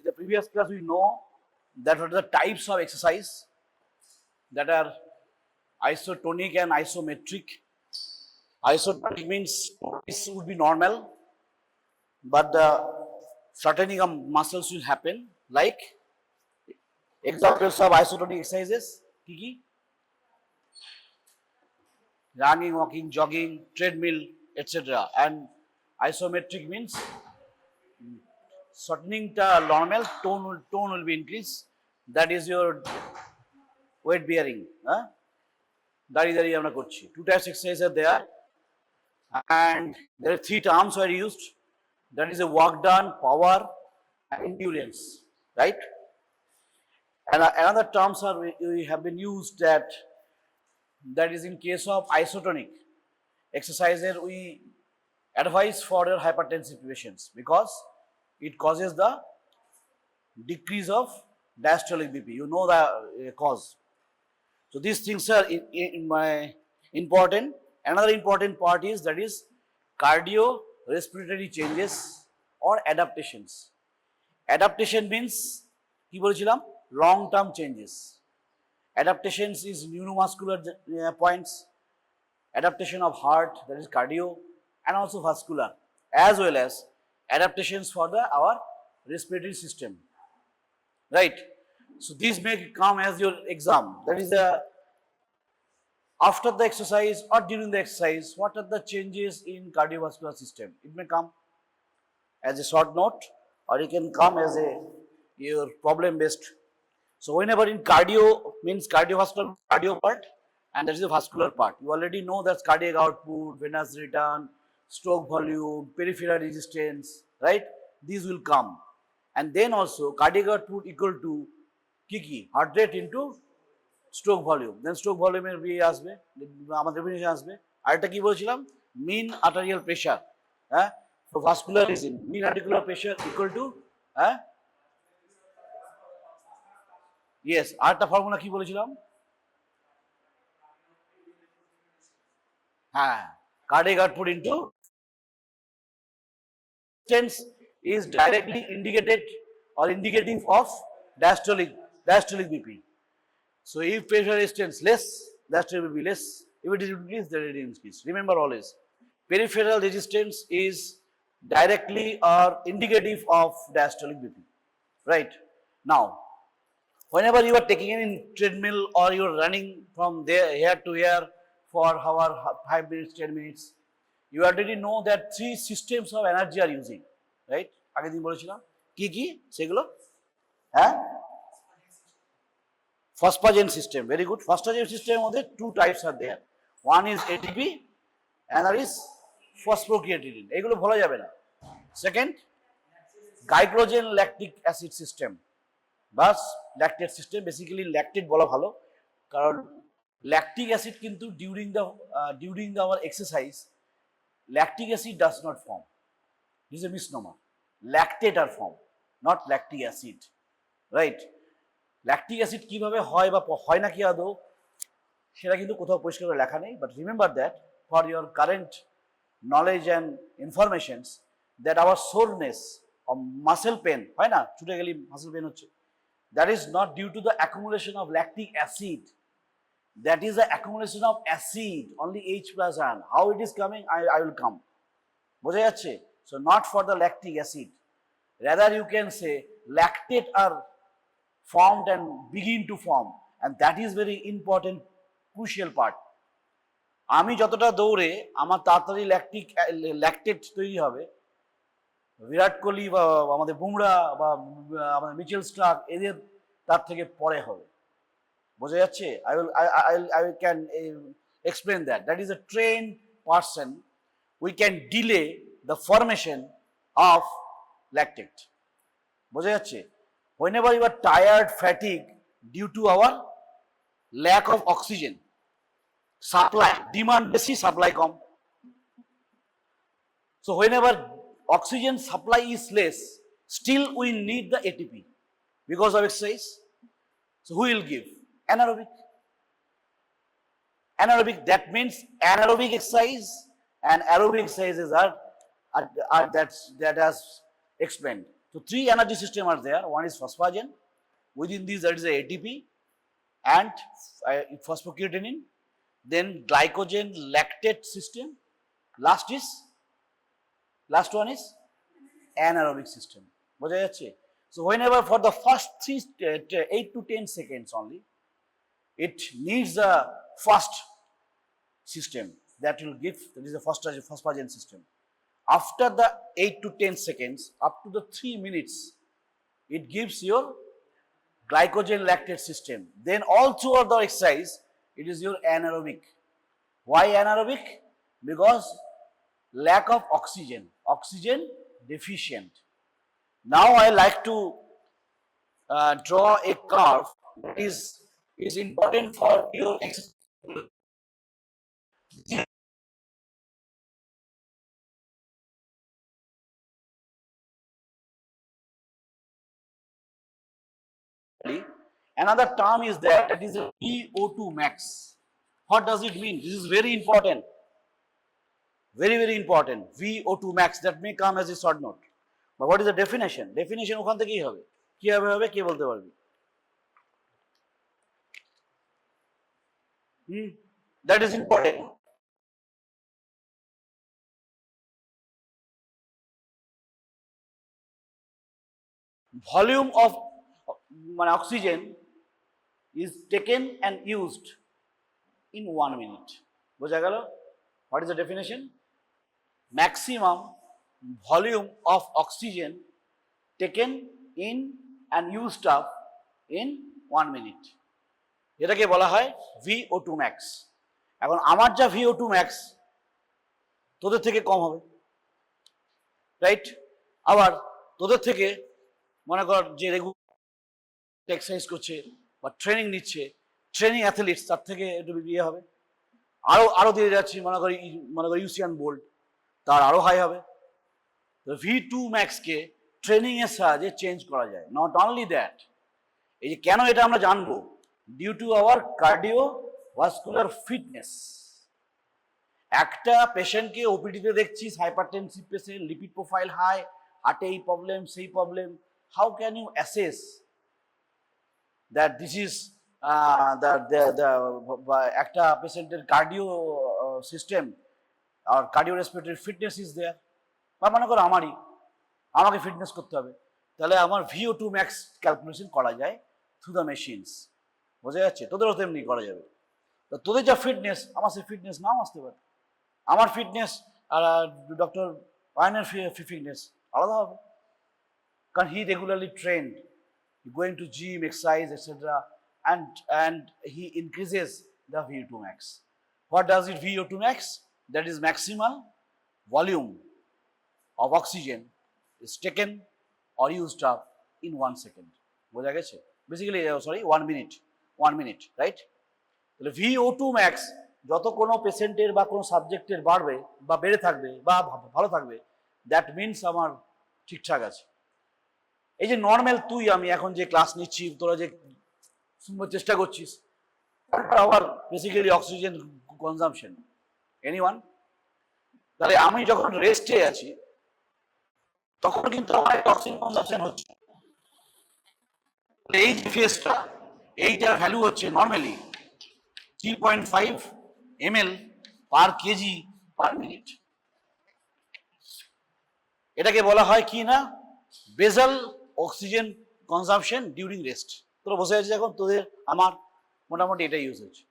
the previous class we know that what are the types of exercise that are isotonic and isometric. Isotonic means this would be normal, but the shortening of muscles will happen. Like examples of isotonic exercises, kiki? Running, walking, jogging, treadmill, etc. And isometric means shortening the normal, tone will be increased. That is your weight bearing. দাঁড়িয়ে আমরা করছি. Two types of exercises are there, and there are three terms are used. That is a work done, power, and endurance, right? And another terms are we have been used that is in case of isotonic exercises we advise for your hypertensive patients because it causes the decrease of diastolic BP. You know the cause. So these things are important. Another important part is that is cardiorespiratory changes or adaptations. Adaptation means কি বলেছিলাম long term changes. Adaptations is neuromuscular points, adaptation of heart, that is cardio, and also vascular, as well as adaptations for our respiratory system, right? So these may come as your exam. That is after the exercise or during the exercise, what are the changes in cardiovascular system? It may come as a short note, or it can come as your problem based. So whenever in cardio means cardiovascular cardio part, and that is the vascular part. You already know that's cardiac output, venous return, stroke volume, peripheral resistance, right? These will come. And then also cardiac output equal to kiki, heart rate into stroke volume. Then stroke volume এর B আসবে, আমাদের definition আসবে. আরেকটা কি বলছিলাম? Mean arterial pressure. So vascular reason, mean arterial pressure equal to yes, আরেকটা formula কি বলেছিলাম? Cardiac output into resistance is directly indicated or indicative of diastolic BP. So if pressure resistance less, diastolic will be less. If it is increased, then it is increased. Remember always, peripheral resistance is directly or indicative of diastolic BP, right? Now, whenever you are taking in treadmill or you are running from there here to here for hour, 5 minutes, 10 minutes, you already know that three systems of energy are using, right? আগের দিন বলেছিলাম কি কি সেগুলো? Phosphagen system, very good. Phosphagen system মধ্যে two types are there. One is ATP, another is phosphocreatine. এগুলো ভোলা যাবে না. Second, glycogen lactic acid system. বাস ল্যাকটেট সিস্টেম, বেসিক্যালি ল্যাকটেট বলা ভালো, কারণ ল্যাকটিক অ্যাসিড কিন্তু during the our exercise lactic acid does not form. This a misnomer. Lactate are form, not lactic acid, right? Lactic acid কিভাবে হয় বা হয় না কি আদৌ সেটা কিন্তু কোথাও পরিষ্কার করে লেখা নেই, but remember that for your current knowledge and informations that our soreness muscle pen হয় না, ছুটে গেলে মাসেল পেন হচ্ছে, that is not due to the accumulation of lactic acid. That is the accumulation of acid, only H plus ion. How it is coming, I will come. বোঝা যাচ্ছে? So not for the lactic acid. Rather you can say lactate are formed and begin to form, and that is very important, crucial part. আমি যতটা দৌড়ে আমার তাড়াতাড়ি lactate তৈরি হবে, বিরাট কোহলি বা আমাদের বুমরা বা আমাদের মিচেল স্টার্ক এদের তার থেকে পরে হবে. বোঝা যাচ্ছে? I can explain that. That is a trained person. We can delay the formation of lactate. বোঝা যাচ্ছে? Whenever you are tired, fatigued due to our lack of oxygen supply, demand বেশি, supply com. So whenever oxygen supply is less, still we need the ATP because of exercise. So who will give? Anaerobic. Anaerobic, that means anaerobic exercise and aerobic exercises are that has explained. So So three energy systems are there. One is phosphagen. Within these there is a ATP and phosphocreatinine. Then glycogen lactate system. Last one is anaerobic system. বোঝা যাচ্ছে? So whenever for the first 8 to 10 seconds only, it needs a first system that will give, that is the phosphagen system. After the 8 to 10 seconds, up to the 3 minutes, it gives your glycogen lactate system. Then all throughout the exercise, it is your anaerobic. Why anaerobic? Because lack of oxygen deficient. Now I like to draw a curve that is important for your exercise. Another term is there, that is a VO2 max. What does it mean? This is very important. Very important. VO2 max, that may come as a short note. But what is the definition? Definition ওখান থেকেই হবে। কিভাবে হবে কে বলতে পারবে? That is important. Volume of oxygen is taken and used in 1 minute. বোঝা গেল? What is the definition? Maximum volume of oxygen taken in and used up in 1 minute. এটাকে বলা হয় VO2 max. এখন আমার যা VO2 max তোদের থেকে কম হবে, রাইট? আবার তোদের থেকে মনে কর যে রেগুলার এক্সারসাইজ করছে বা ট্রেনিং নিচ্ছে, ট্রেনিং অ্যাথলিটস, তার থেকে একটু ইয়ে হবে। আরো দিয়ে যাচ্ছি, মনে করি ইউসেইন বোল্ট, তার আরো হাই হবে। V2 max কে ট্রেনিং এর সাহায্যে চেঞ্জ করা যায়। নট অনলি দ্যাট, এই যে কেন এটা আমরা জানবো, due to our cardiovascular fitness. একটা পেশেন্টকে ওপিডিতে দেখছিস, hypertensive patient, lipid profile high, হার্টে এই প্রবলেম সেই problem, how can you assess that this is একটা পেশেন্টের কার্ডিও সিস্টেম আর cardio respiratory fitness is there? বা মনে করো আমাকে ফিটনেস করতে হবে, তাহলে আমার VO2 max ক্যালকুলেশন করা যায় থ্রু দ্য মেশিনস। বোঝা যাচ্ছে? তোদেরও তেমনি করা যাবে। তো তোদের যা ফিটনেস, আমার সেই ফিটনেস নাও আসতে পারে। আমার ফিটনেস আর ডক্টর পায়নের ফিটনেস আলাদা হবে, কারণ he regularly trained, going to gym, exercise etcetera, and he increases the VO2 max. What does it VO2 max? That is maximal volume of oxygen is taken or used up in 1 second. বোঝা গেছে? Basically sorry 1 minute, right? তাহলে VO2 max যত কোনো পেশেন্টের বা কোনো সাবজেক্টের বাড়বে বা বেড়ে থাকবে বা ভালো থাকবে, দ্যাট মিনস আমার ঠিকঠাক আছে। এই যে নর্মাল তুই আমি এখন যে ক্লাস নিচ্ছি, তোরা যে শুনবার চেষ্টা করছিস, আবার বেসিক্যালি অক্সিজেন কনজাম্পশন, এনিওয়ান? তাহলে আমি যখন রেস্টে আছি তখন কিন্তু আমার অক্সিজেন কনজাম্পশন হচ্ছে। এই যে ফেজটা, এইটার ভ্যালু হচ্ছে নর্মালি 3.5 ml পার কেজি পার মিনিট। এটাকে বলা হয় কি না, basal oxygen consumption during rest. তোরা বসে আছিস এখন, তোদের আমার মোটামুটি এটাই ইউজ হচ্ছে।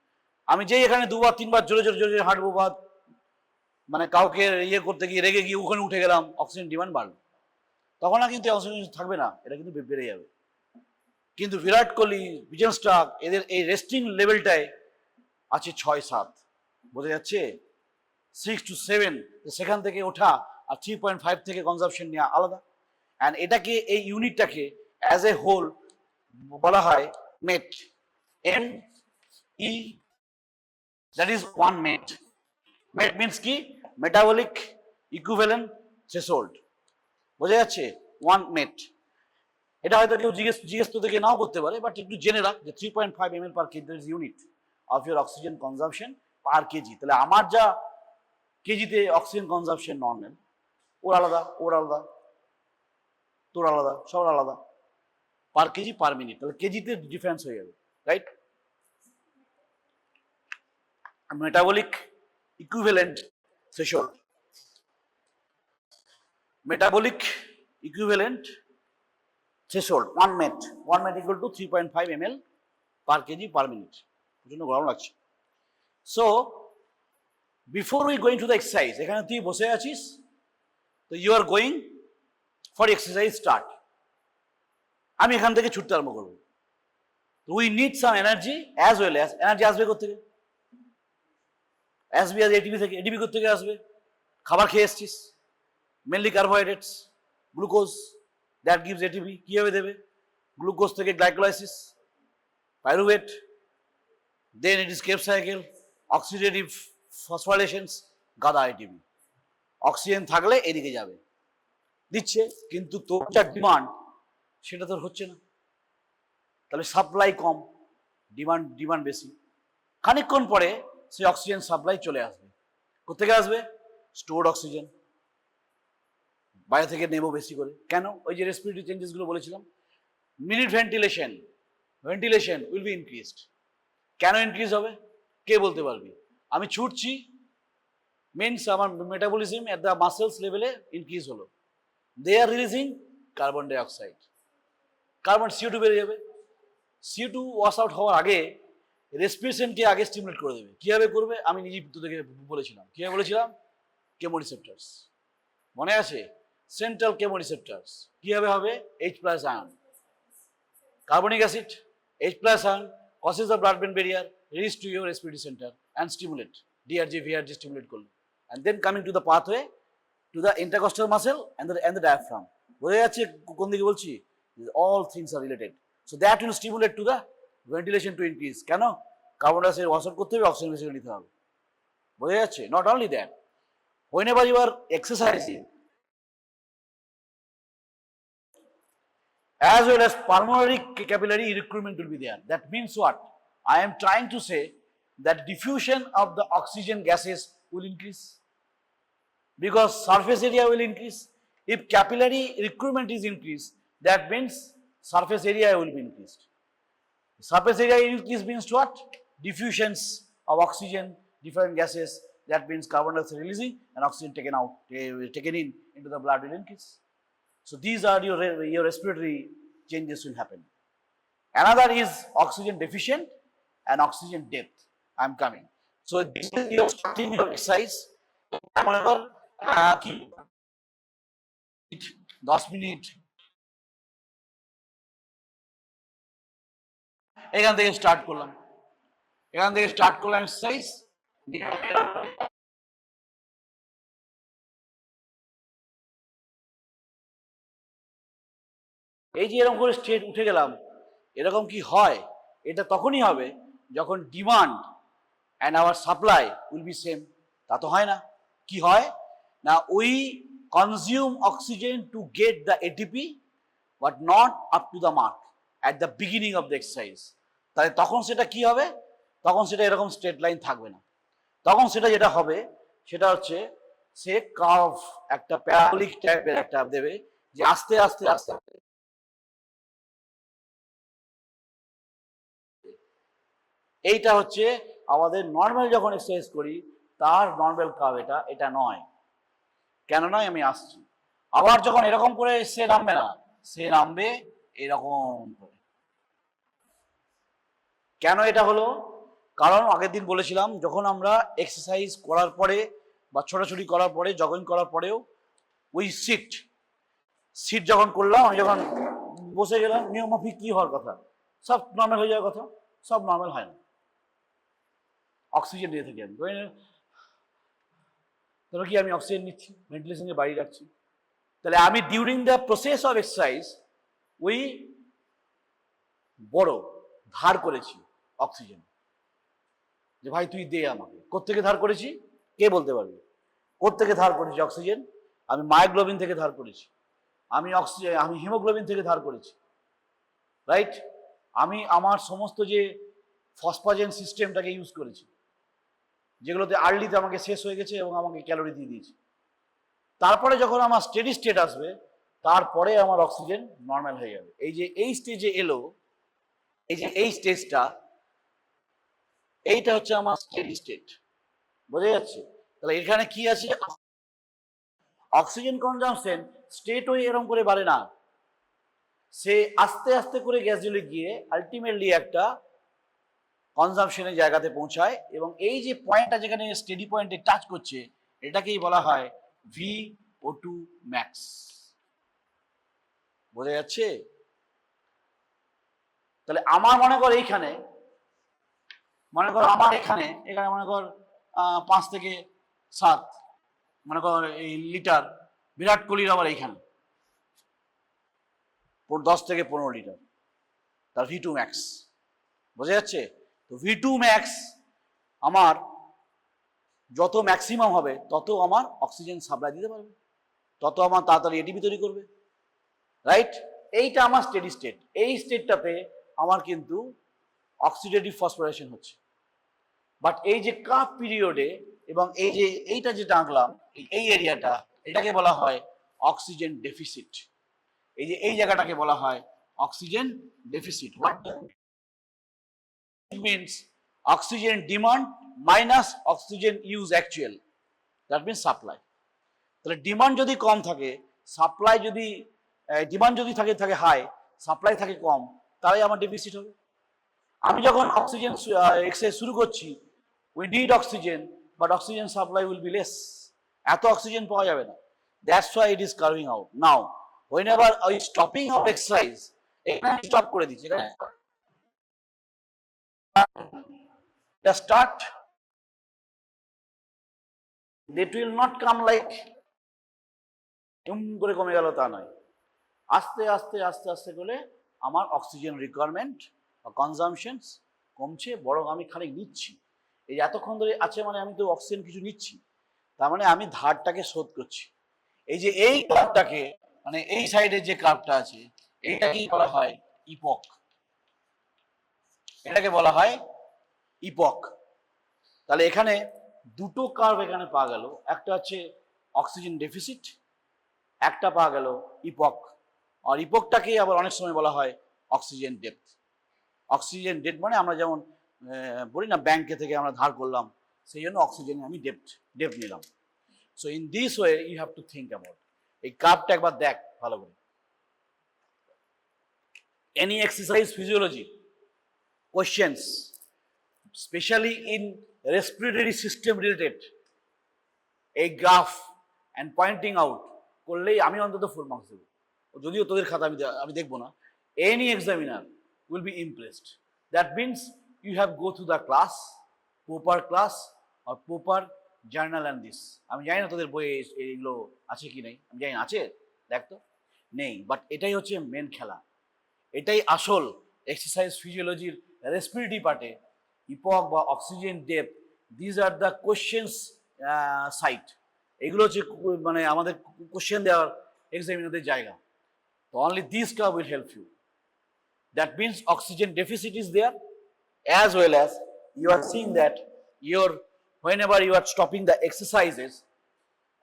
আমি যেই এখানে 2 বার 3 বার জোরে জোরে জোরে হাঁটবো বা কাউকে ইয়ে করতে গিয়ে রেগে গিয়ে ওখানে উঠে গেলাম, অক্সিজেন ডিমান্ড বাড়লো, তখন আর কিন্তু অক্সিজেন থাকবে না, এটা কিন্তু বেড়ে যাবে। কিন্তু বিরাট কোহলি, বিজেন স্টার্ক, এদের এই রেস্টিং লেভেলটায় আছে 6-7, বোঝা যাচ্ছে? 6 to 7, সেখান থেকে ওঠা আর 3.5 থেকে কনজাম্পশন নেওয়া আলাদা। অ্যান্ড এটাকে, এই ইউনিটটাকে অ্যাজ এ হোল বলা হয় MET, ME, that is 1 MET. MET means কি? Metabolic equivalent threshold. বোঝা যাচ্ছে? 1 মেট। এটা হয়তো কেউ জিজ্ঞেস তো থেকে নাও করতে পারে, বাট একটু জেনে রাখ যে 3.5 ml per KG is unit of your oxygen consumption per KG. তাহলে আমার যা কেজিতে অক্সিজেন কনজাম্পশন নর্মাল, ওর আলাদা। তোর আলাদা, সবার আলাদা, পার কেজি পার মিনিট, তাহলে কেজিতে ডিফারেন্স হয়ে যাবে, right? Metabolic equivalent threshold, metabolic equivalent threshold 1 met equal to 3.5 ml per kg per minute. প্রচন্ড গরম লাগছে। So before we going to the exercise, এখানে তুই বসে আছিস, তো you are going for exercise start, আমি এখান থেকে ছুটতে আরম্ভ করবো, we need some energy as well as energy আসবে কোথেকে? আসবে এটিপি থেকে। এটিপি কোথেকে আসবে? খাবার খেয়ে এসছিস, mainly carbohydrates, glucose, that gives ATP. কিভাবে দেবে? গ্লুকোজ থেকে glycolysis, pyruvate, then it is Krebs cycle, oxidative phosphorylations, গাদা এটিপি। অক্সিজেন থাকলে এদিকে যাবে, দিচ্ছে, কিন্তু তোর যা ডিমান্ড সেটা তোর হচ্ছে না, তাহলে সাপ্লাই কম, ডিমান্ড বেশি। খানিকক্ষণ পরে সেই অক্সিজেন সাপ্লাই চলে আসবে। কোথেকে আসবে? স্টোর্ড অক্সিজেন, বাইরে থেকে নেবো বেশি করে। কেন? ওই যে রেসপিরেটরি চেঞ্জেসগুলো বলেছিলাম। Minute ventilation will be increased. কেন ইনক্রিজ হবে? কে বলতে পারবি? আমি ছুটছি, মিনস আমার মেটাবলিজম এট দ্য মাসেলস লেভেলে ইনক্রিজ হলো, they are releasing carbon dioxide, carbon CO2 বেড়ে যাবে। CO2 ওয়াশ আউট হওয়ার আগে রেসপিরেশনকে আগে স্টিমুলেট করে দেবে। কিভাবে করবে? আমি নিজেই তোদেরকে বলেছিলাম। কিভাবে বলেছিলাম? কেমোরিসেপ্টরস, মনে আছে? সেন্ট্রাল কেমোরিসেপ্টরস। কিভাবে হবে? H+ ion, carbonic acid, H+ ion crosses the blood-brain barrier, reach to your respiratory center and stimulate, DRG, VRG stimulate করলো, and then coming to the pathway to the intercostal muscle and the diaphragm. বোঝা যাচ্ছে কোন দিকে বলছি? All things are related. So that will stimulate to the ventilation to increase. কেন? Carbon dioxide wash out করতে হবে, oxygen বেশি নিতে হবে। বোঝা যাচ্ছে? Not only that, whenever you are exercising, as well as pulmonary capillary recruitment will be there. That means what? I am trying to say that diffusion of the oxygen gases will increase because surface area will increase. If capillary recruitment is increased, that means surface area will be increased. Surface area increase means what? Diffusions of oxygen, different gases. That means carbon dioxide releasing and oxygen taken into the blood will increase. So these are your respiratory changes will happen. Another is oxygen deficient and oxygen depth. I'm coming. So this is your starting your exercise. 10 minute এখান থেকে start করলাম exercise. এই যে এরকম করে state উঠে গেলাম, এরকম কি হয়? এটা তখনই হবে যখন demand and our supply will be same. তা তো হয় না। কি হয় না, we consume oxygen to get the ATP but not up to the mark at the beginning of the exercise. তাহলে তখন সেটা কি হবে? তখন সেটা এরকম স্ট্রেট লাইন থাকবে না। তখন সেটা যেটা হবে সেটা হচ্ছে সে কার্ভ, একটা প্যারাবোলিক টাইপের একটা দেবে, যে আস্তে আস্তে আস্তে এইটা হচ্ছে আমাদের নর্মাল যখন এক্সারসাইজ করি তার নর্মাল কার্ভ। এটা নয়। কেন নয় আমি আসছি। আবার যখন এরকম করে সে নামবে না, সে নামবে এরকম করে। কেন এটা হলো? কারণ আগের দিন বলেছিলাম, যখন আমরা এক্সারসাইজ করার পরে বা ছোটাছুটি করার পরে, জগিং করার পরেও ওই সিট যখন করলাম, আমি যখন বসে গেলাম, নিয়মমাফিক কি হওয়ার কথা? সব নর্মাল হয়ে যাওয়ার কথা। সব নর্মাল হয় না। অক্সিজেন নিয়ে থাকি আমি, তাহলে কি আমি অক্সিজেন নিচ্ছি, ভেন্টিলেশনকে বাড়িয়ে রাখছি। তাহলে আমি during the process of exercise ওই বড় ধার করেছি অক্সিজেন, যে ভাই তুই দে আমাকে। কোত্থেকে ধার করেছি? কে বলতে পারবে? কোত্থেকে ধার করেছি অক্সিজেন? আমি মায়োগ্লোবিন থেকে ধার করেছি, আমি হিমোগ্লোবিন থেকে ধার করেছি, রাইট? আমি আমার সমস্ত যে ফসফাজেন সিস্টেমটাকে ইউজ করেছি, যেগুলোতে আর্লিতে আমাকে শেষ হয়ে গেছে এবং আমাকে ক্যালোরি দিয়ে দিয়েছে। তারপরে যখন আমার স্টেডি স্টেট আসবে, তারপরে আমার অক্সিজেন নর্মাল হয়ে যাবে। এই যে এই স্টেজে এলো, এই যে এই স্টেজটা, এইটা হচ্ছে আমার স্টেডি স্টেট। বোঝা যাচ্ছে? তাহলে এখানে কি আছে, অক্সিজেন কনজাম্পশন স্টেট ওই এরকম করে বাড়ে না, সে আস্তে আস্তে করে গ্যাসুয়ালি গিয়ে আলটিমেটলি একটা কনজাম্পশনের জায়গাতে পৌঁছায়, এবং এই যে পয়েন্টটা যেখানে স্টেডি পয়েন্টে টাচ করছে এটাকেই বলা হয় VO2 ম্যাক্স। বোঝা যাচ্ছে? তাহলে আমার মনে কর এইখানে, মনে কর আমার এখানে এখানে মনে কর 5 থেকে 7 মনে কর এই লিটার, বিরাট কোহলির আবার এইখানে 10 থেকে 15 লিটার, তার V2 ম্যাক্স। বোঝা যাচ্ছে? তো V2 ম্যাক্স আমার যত ম্যাক্সিমাম হবে তত আমার অক্সিজেন সাপ্লাই দিতে পারবে, তত আমার তাড়াতাড়ি এটিপি তৈরি করবে, রাইট? এইটা আমার স্টেডি স্টেট। এই স্টেটটাতে আমার কিন্তু অক্সিডেটিভ ফসফোরেশন হচ্ছে। বাট এই যে কাপ পিরিয়ডে এবং এই যে এইটা যেটা আঁকলাম এই এরিয়াটা, এটাকে বলা হয় অক্সিজেন ডেফিসিট। এই যে এই জায়গাটাকে বলা হয় oxygen deficit. What means oxygen demand minus oxygen use actual, that means supply. তাহলে ডিমান্ড যদি কম থাকে, সাপ্লাই যদি ডিমান্ড যদি থাকে হাই, সাপ্লাই থাকে কম, তাহলে আমার ডেফিসিট হবে। আমি যখন অক্সিজেন এক্সারসাইজ শুরু করছি, we need oxygen, but oxygen supply will be less, এত অক্সিজেন পাওয়া যাবে না। That's why it is carving out. Now whenever I stopping of exercise, এখানে স্টপ করে দিচ্ছি, এখানে start, that will not come like করে কমে গেল তা নয়, আস্তে আস্তে আস্তে আস্তে করে আমার অক্সিজেন রিকোয়ারমেন্ট বা কনজামশনস কমছে, বরং আমি খানিক নিচ্ছি। এই এতক্ষণ ধরে আছে মানে আমি তো অক্সিজেন কিছু নিচ্ছি, তার মানে আমি ধারটাকে শোধ করছি। এই যে এই কার্ভটাকে, মানে এই সাইডে যে কার্ভটা আছে এইটাকেই বলা হয় ইপক, এটাকে বলা হয় ইপক। তাহলে এখানে দুটো কার্ভ এখানে পাওয়া গেল, একটা হচ্ছে অক্সিজেন ডেফিসিট, একটা পাওয়া গেল ইপক। আর ইপকটাকেই আবার অনেক সময় বলা হয় অক্সিজেন ডেপথ। অক্সিজেন ডেপথ মানে আমরা যেমন বলি না ব্যাংকে থেকে আমরা ধার করলাম, সেই জন্য অক্সিজেন আমি ডেপথ নিলাম। So in this way you have to think about. এই কার্ভটা একবার দেখ ভালো করে। Any exercise physiology questions specially in respiratory system related, এই গ্রাফ অ্যান্ড পয়েন্টিং আউট করলেই আমি অন্তত ফুল মার্কস দেবো, যদিও তোদের খাতা আমি দেখবো না। Any examiner will be impressed. That means you have go through the class, proper class আর প্রপার জার্নাল অ্যান্ড দিস। আমি জানি না তোদের বইয়ে এইগুলো আছে কি নেই, আমি জানি না আছে, দেখ তো নেই, বাট এটাই হচ্ছে মেন খেলা, এটাই আসল এক্সারসাইজ ফিজিওলজির রেসপিরেটরি পার্টে ইপক বা অক্সিজেন ডেপথ, these are the questions site. এগুলো হচ্ছে মানে আমাদের কোশ্চেন দেওয়ার এক্সামিনারদের জায়গা। তো only this curve will help you. That means oxygen deficit is there, as well as you are seeing that your whenever you are stopping the exercises,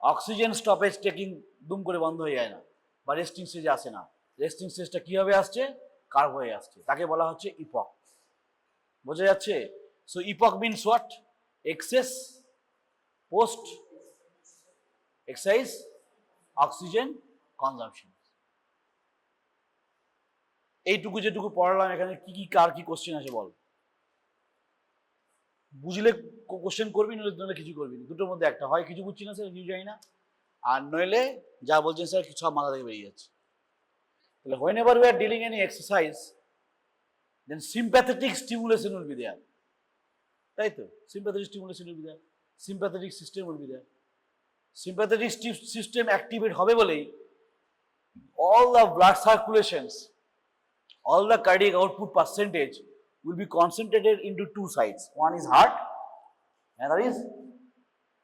oxygen stoppage taking দুম করে বন্ধ হয়ে যায় না বা রেস্টিং স্টেজে আসে না। রেস্টিং স্টেজটা কিভাবে আসছে, কার্ভ হয়ে আসছে, তাকে বলা হচ্ছে ইপক। বোঝা যাচ্ছে? So ইপক means what? Access post exercise oxygen consumption. এইটুকু যেটুকু পড়ালাম এখানে কি কি কার কি কোশ্চেন আছে বল? বুঝলে কোশ্চেন করবি, নইলে কিছু করবি না, দুটোর মধ্যে একটা, হয় কিছু বুঝছি না স্যার কিছু জানি না, আর নইলে যা বলছেন স্যার সব মাথা থেকে বেরিয়ে যাচ্ছে। তাহলে whenever we are dealing any exercise, then sympathetic stimulation will be there, তাই তো? sympathetic stimulation will be there, sympathetic system will be there. sympathetic system activate হবে বলেই all the blood circulations, all the cardiac output percentage will be concentrated into two sides. One is heart, another is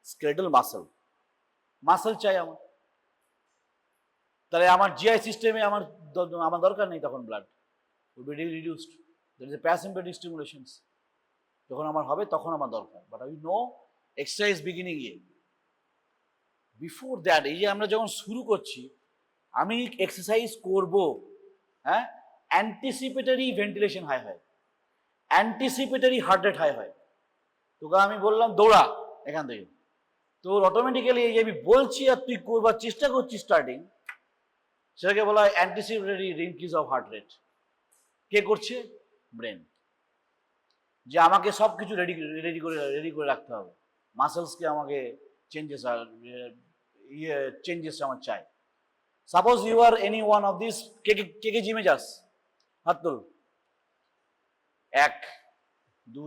skeletal muscle. Muscle চাই আমার, তাহলে আমার GI সিস্টেমে আমার দরকার নেই তখন, blood will be reduced. That is a parasympathetic stimulations, যখন আমার হবে তখন আমার দরকার। But we know exercise beginning এ, বিফোর দ্যাট, এই যে আমরা যখন শুরু করছি আমি এক্সারসাইজ করব, হ্যাঁ, অ্যান্টিসিপেটরি ভেন্টিলেশন হাই হয়, অ্যান্টিসিপেটরি হার্ট রেট হাই হয়। তোকে আমি বললাম দৌড়া এখান থেকে, তোর অটোমেটিক্যালি এই যে আমি বলছি আর তুই করবার চেষ্টা করছিস স্টার্টিং, সেটাকে বলা হয় anticipatory increase of heart rate. কে করছে? ব্রেন। যে আমাকে সব কিছু রেডি করে রাখতে হবে, মাসেলসকে আমাকে চেঞ্জেস চেঞ্জেস আমার চাই। Suppose you are any one of this, কে জিমে যাস? হাত তোল। 1 2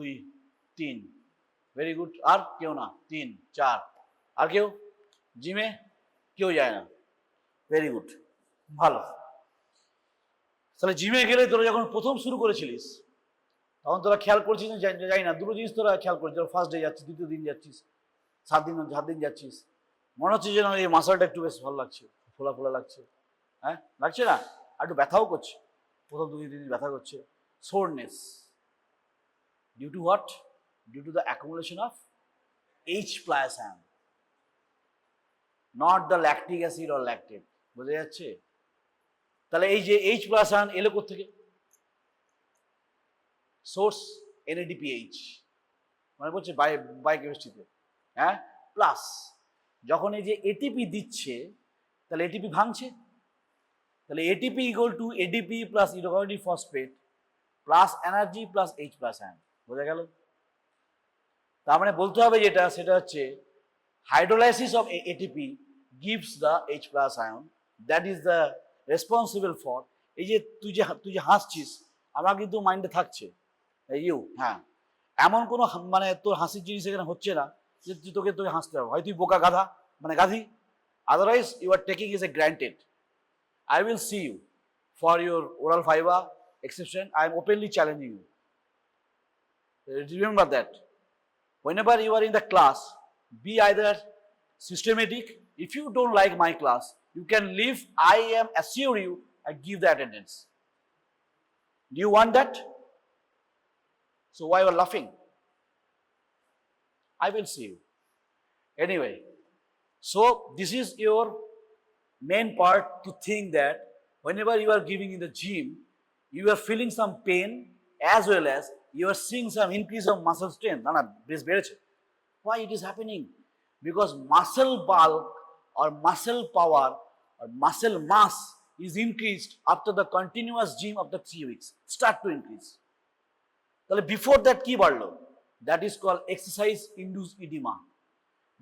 3, ভেরি গুড। আর কেউ না? 3 4, আর কেউ? জিমে কেউ যায় না, ভেরি গুড, ভালো। তাহলে জিমে গেলে তোরা যখন প্রথম শুরু করেছিলিস তখন তোরা খেয়াল করছিস না? যাই না, দুটো জিনিস তোরা খেয়াল করছিস। ফার্স্ট ডে যাচ্ছিস, দ্বিতীয় দিন যাচ্ছিস, 7 দিন যাচ্ছিস, মনে হচ্ছে যেন এই মাসলটা একটু বেশ ভালো লাগছে, ফোলা ফোলা লাগছে, হ্যাঁ লাগছে না? আর একটু ব্যথাও করছে, প্রথম 2-3 দিন ব্যথা করছে। Soreness, due to what? Due to the accumulation of H plus ion, not the lactic acid or lactate. বোঝা যাচ্ছে? তাহলে এই যে H plus ion এলো কোত্থেকে? সোর্স NADPH, মনে পড়ছে বায়োকেমিস্ট্রিতে, হ্যাঁ। প্লাস যখন এই যে এটিপি দিচ্ছে, তাহলে এটিপি ভাঙছে, তাহলে ATP equal to ADP plus ইউরোকার্বনিক phosphate plus energy plus H plus ion. বোঝা গেল? তার মানে বলতে হবে যেটা, সেটা হচ্ছে hydrolysis of ATP gives the H plus ion, that is the responsible for. এই যে তুই যে হাসছিস, আমার কিন্তু মাইন্ডে থাকছে হ্যাঁ, এমন কোনো মানে তোর হাসির জিনিস এখানে হচ্ছে না যে তোকে হাসতে হবে। হয় তুই বোকা গাধা, মানে গাধি, otherwise you are taking is a granted. I will see you for your oral fiber exception. I am openly challenging you. Remember that. Whenever you are in the class, be either systematic. If you don't like my class, you can leave. I am assure you, I give the attendance. Do you want that? So why you are laughing? I will see you. Anyway, so this is your main part, to think that whenever you are giving in the gym, you are feeling some pain as well as you are seeing some increase of muscle strength. Why it is happening? Because muscle bulk or muscle power or muscle mass is increased after the continuous gym of the 3 weeks. Start to increase. Before that ki badlo? That is called exercise induced edema,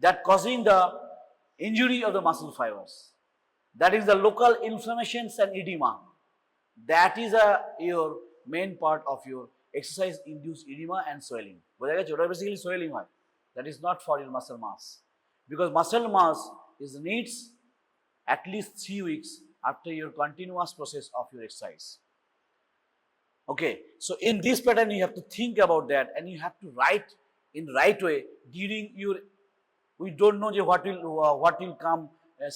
that causing the injury of the muscle fibers. That is the local inflammations and edema. That is your main part of your exercise induced edema and swelling. Basically swelling. That is not for your muscle mass, because muscle mass needs at least 3 weeks after your continuous process of your exercise. Okay, so in this pattern you have to think about that, and you have to write in right way during your, we don't know what will come.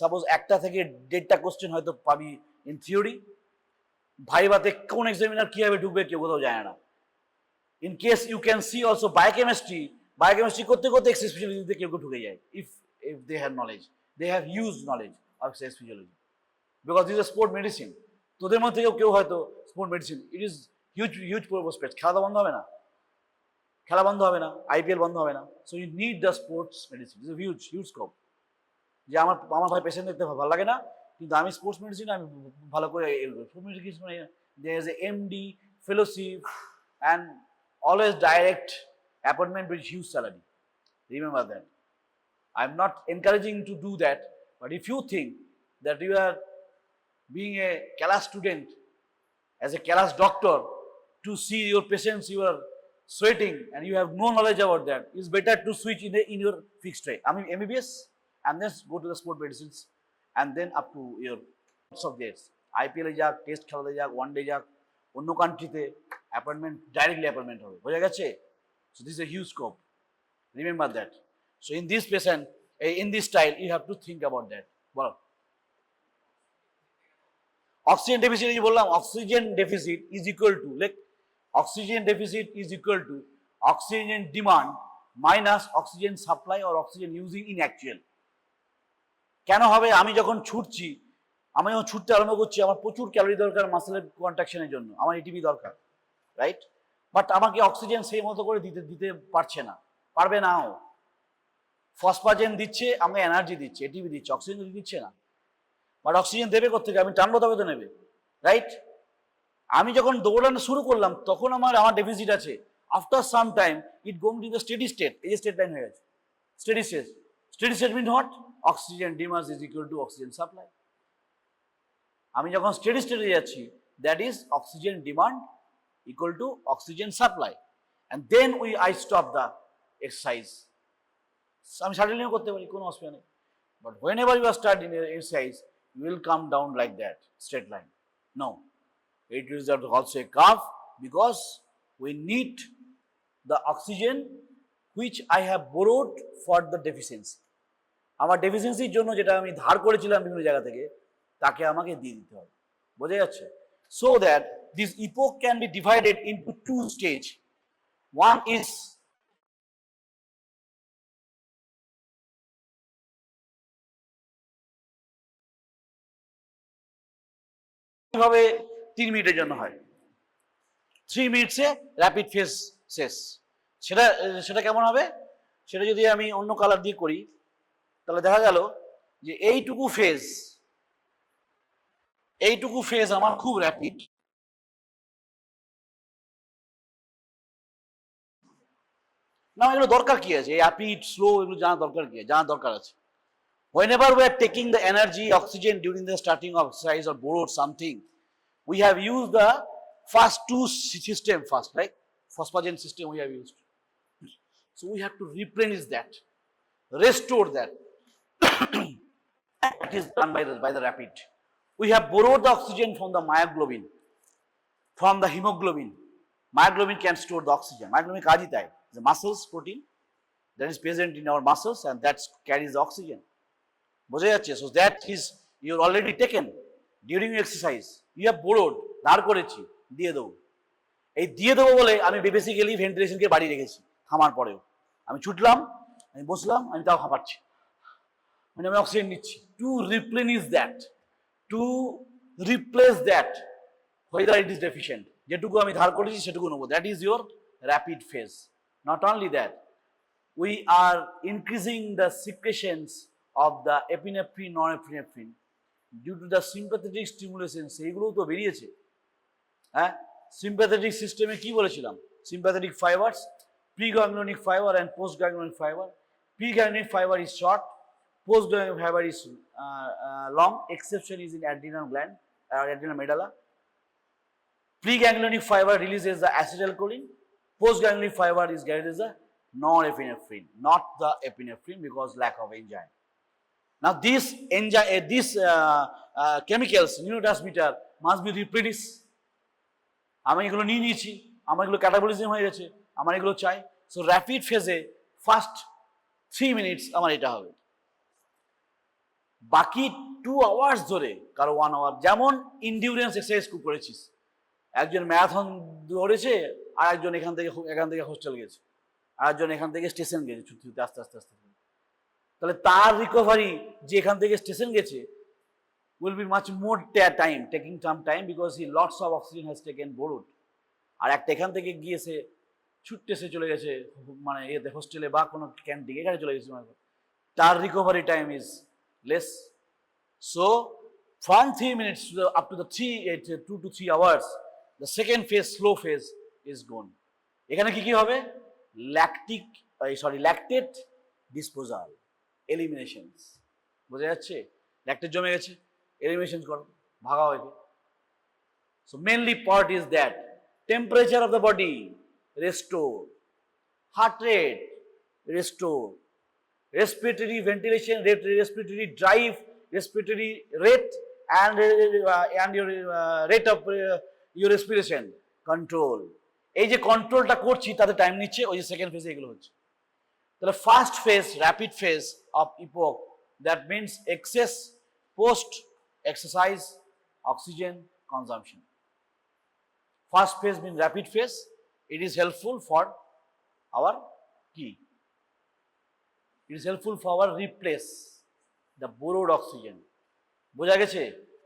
Suppose 1টা থেকে 1.5টা question হয়তো পাবি in theory, ভাইভাতে কোন examiner কিভাবে ঢুকবে কেউ কোথাও জানে না। In case you can see also biochemistry করতে করতে এক্সারসাইজ ফিজিওলজিতে কেউ ঢুকে যায়, if they have knowledge, they have huge knowledge of exercise physiology, because this is sport medicine. তোদের মধ্যে কেউ হয়তো sport medicine, it is huge prospect. খেলা বন্ধ হবে না, খেলা বন্ধ হবে না, IPL বন্ধ হবে না। So you need the sports medicine, is huge scope. যে আমার ভাই পেশেন্ট দেখতে ভালো লাগে না, কিন্তু আমি স্পোর্টস মেডিসিন আমি ভালো করে sports medicine, there is a MD fellowship and always direct appointment with huge salary. Remember that. I am not encouraging to do that, but if you think that you are being a class student as a class doctor to see your patients, you are sweating and you have no knowledge about that, it's better to switch in your fixed rate. I mean MBBS, and then go to the sport medicines, and then up to your subjects. IPL যাক, test খেলাতে যাক, one day যাক, অন্য কান্ট্রিতে appointment directly appointment হবে। বোঝা গেছে? So this is a huge scope, remember that. So in this patient, in this style you have to think about that. বলো, অক্সিজেন ডেফিসিট, এই বললাম oxygen deficit is equal to, oxygen deficit is equal to oxygen demand minus oxygen supply or oxygen using in actual. কেন হবে? আমি যখন ছুটছি আমি যখন ছুটতে আরম্ভ করছি আমার প্রচুর ক্যালোরি দরকার মাসেলের কন্ট্রাকশনের জন্য, আমার এটিপি দরকার, রাইট? বাট আমাকে অক্সিজেন সেই মতো করে দিতে দিতে পারছে না, পারবে নাও। ফসফাজেন দিচ্ছে, আমাকে এনার্জি দিচ্ছে, এটিপি দিচ্ছে, অক্সিজেন দিচ্ছে না। বাট অক্সিজেন দেবে কোথেকে? আমি টানবো তবে তো নেবে, রাইট? আমি যখন দৌড়ানো শুরু করলাম তখন আমার ডেফিসিট আছে। After some time it going to the steady state, এই যে স্টেট লাইন হয়ে গেছে, steady state. Steady state mean what? Oxygen demand is equal to oxygen supply. আমি যখন স্টেডি স্টেটে যাচ্ছি, that is oxygen demand equal to oxygen supply, and then I stop the exercise. আমি সাডেনলিও করতে পারি, কোনো অসুবিধা নেই। But whenever you are starting exercise, you will come down like that, straight line. No, it is also a curve because we need the oxygen which I have borrowed for the deficiency. আমার ডেফিসিয়েন্সির জন্য যেটা আমি ধার করেছিলাম বিভিন্ন জায়গা থেকে, তাকে আমাকে দিয়ে দিতে হবে। বোঝা যাচ্ছে? So that this epoch can be divided into two stages. One is কিভাবে 3 মিনিটের জন্য হয়, 3 মিনিটসে র্যাপিড ফেজ শেষ। সেটা সেটা কেমন হবে? সেটা যদি আমি অন্য কালার দিয়ে করি তাহলে দেখা গেল যে এইটুকু ফেজ আমার খুব র্যাপিড। না, এগুলো দরকার কি আছে? র্যাপিড স্লো এগুলো জানা দরকার কি আছে? জানা দরকার আছে। Whenever we are taking the energy, oxygen during the starting of exercise or borrowed something, we have used the first two system first, right? Phosphagen system we have used. So we have to replenish that, restore that. That is done by the rapid. We have borrowed the oxygen from the myoglobin, from the hemoglobin. Myoglobin can store the oxygen. Myoglobin kaji tai, the muscles protein that is present in our muscles and that carries the oxygen. বোঝা যাচ্ছে? So that is you're already taken during exercise. You have borrowed, ধার করেছি, দিয়ে দেবো। এই দিয়ে দেবো বলে আমি বেসিক্যালি ভেন্টিলেশনকে বাড়িয়ে রেখেছি থামার পরেও। আমি ছুটলাম, আমি বসলাম, আমি তাও হাঁপাচ্ছি, মানে আমি অক্সিজেন নিচ্ছি। To replenish that, to replace that whether it is deficient, যেটুকু আমি ধার করেছি সেটুকু নেবো। That is your rapid phase. Not only that, we are increasing the secretions of the epinephrine, norepinephrine due to the sympathetic stimulation. সেইগুলোও তো বেরিয়েছে। হ্যাঁ, সিম্প্যাথেটিক সিস্টেমে কি বলেছিলাম? Sympathetic fibres, preganglionic fibre and post ganglionic fibre. Preganglionic fibre is short, post ganglionic fiber is long. Exception is in adrenal gland, adrenal medulla. Preganglionic fiber releases the acetylcholine. Post ganglionic fiber is releases the norepinephrine, not the epinephrine because lack of enzyme. Now these chemicals, neurotransmitter must be replenished. আমি এগুলো নিয়ে নিয়েছি, আমার এগুলো catabolism হয়ে গেছে, আমার এগুলো চাই। সো র্যাপিড ফেজে ফার্স্ট 3 মিনিটস আমার এটা হবে। বাকি 2 আওয়ার্স ধরে, কারো 1 আওয়ার, যেমন ইন্ডিউরেন্স এক্সারসাইজ করেছিস, একজন ম্যারাথন দৌড়েছে, আর একজন এখান থেকে হোস্টেল গেছে, আর একজন এখান থেকে স্টেশন গেছে, ছুটতে আস্তে আস্তে আস্তে। তাহলে তার রিকভারি যে এখান থেকে স্টেশন গেছে will be much more taking some time because he lots of oxygen has taken borrowed. আর একটা এখান থেকে গিয়েছে ছুটতেছে চলে গেছে মানে এতে হোস্টেলে বা কোনো ক্যান্টিনে এখানে চলে গেছে, তার recovery time is less. So from 3 minutes to up to the 2 to 3 hours, the second phase, slow phase is gone. এখানে কি হবে? lactate disposal, eliminations. বোঝা যাচ্ছে? ল্যাকটেট জমে গেছে, elimination করো, ভাগাও একে। So mainly part is that temperature of the body restore, heart rate restore, respiratory ventilation rate, respiratory drive, respiratory rate and your rate of your respiration control. এই যে কন্ট্রোলটা করছি তাতে টাইম নিচ্ছে, ওই যে সেকেন্ড ফেজে এগুলো হচ্ছে। তাহলে first phase, rapid phase of EPOC, that means excess post exercise oxygen consumption. First phase means rapid phase. It is helpful for our key. It is helpful for our replace the borrowed oxygen. বোঝা গেছে?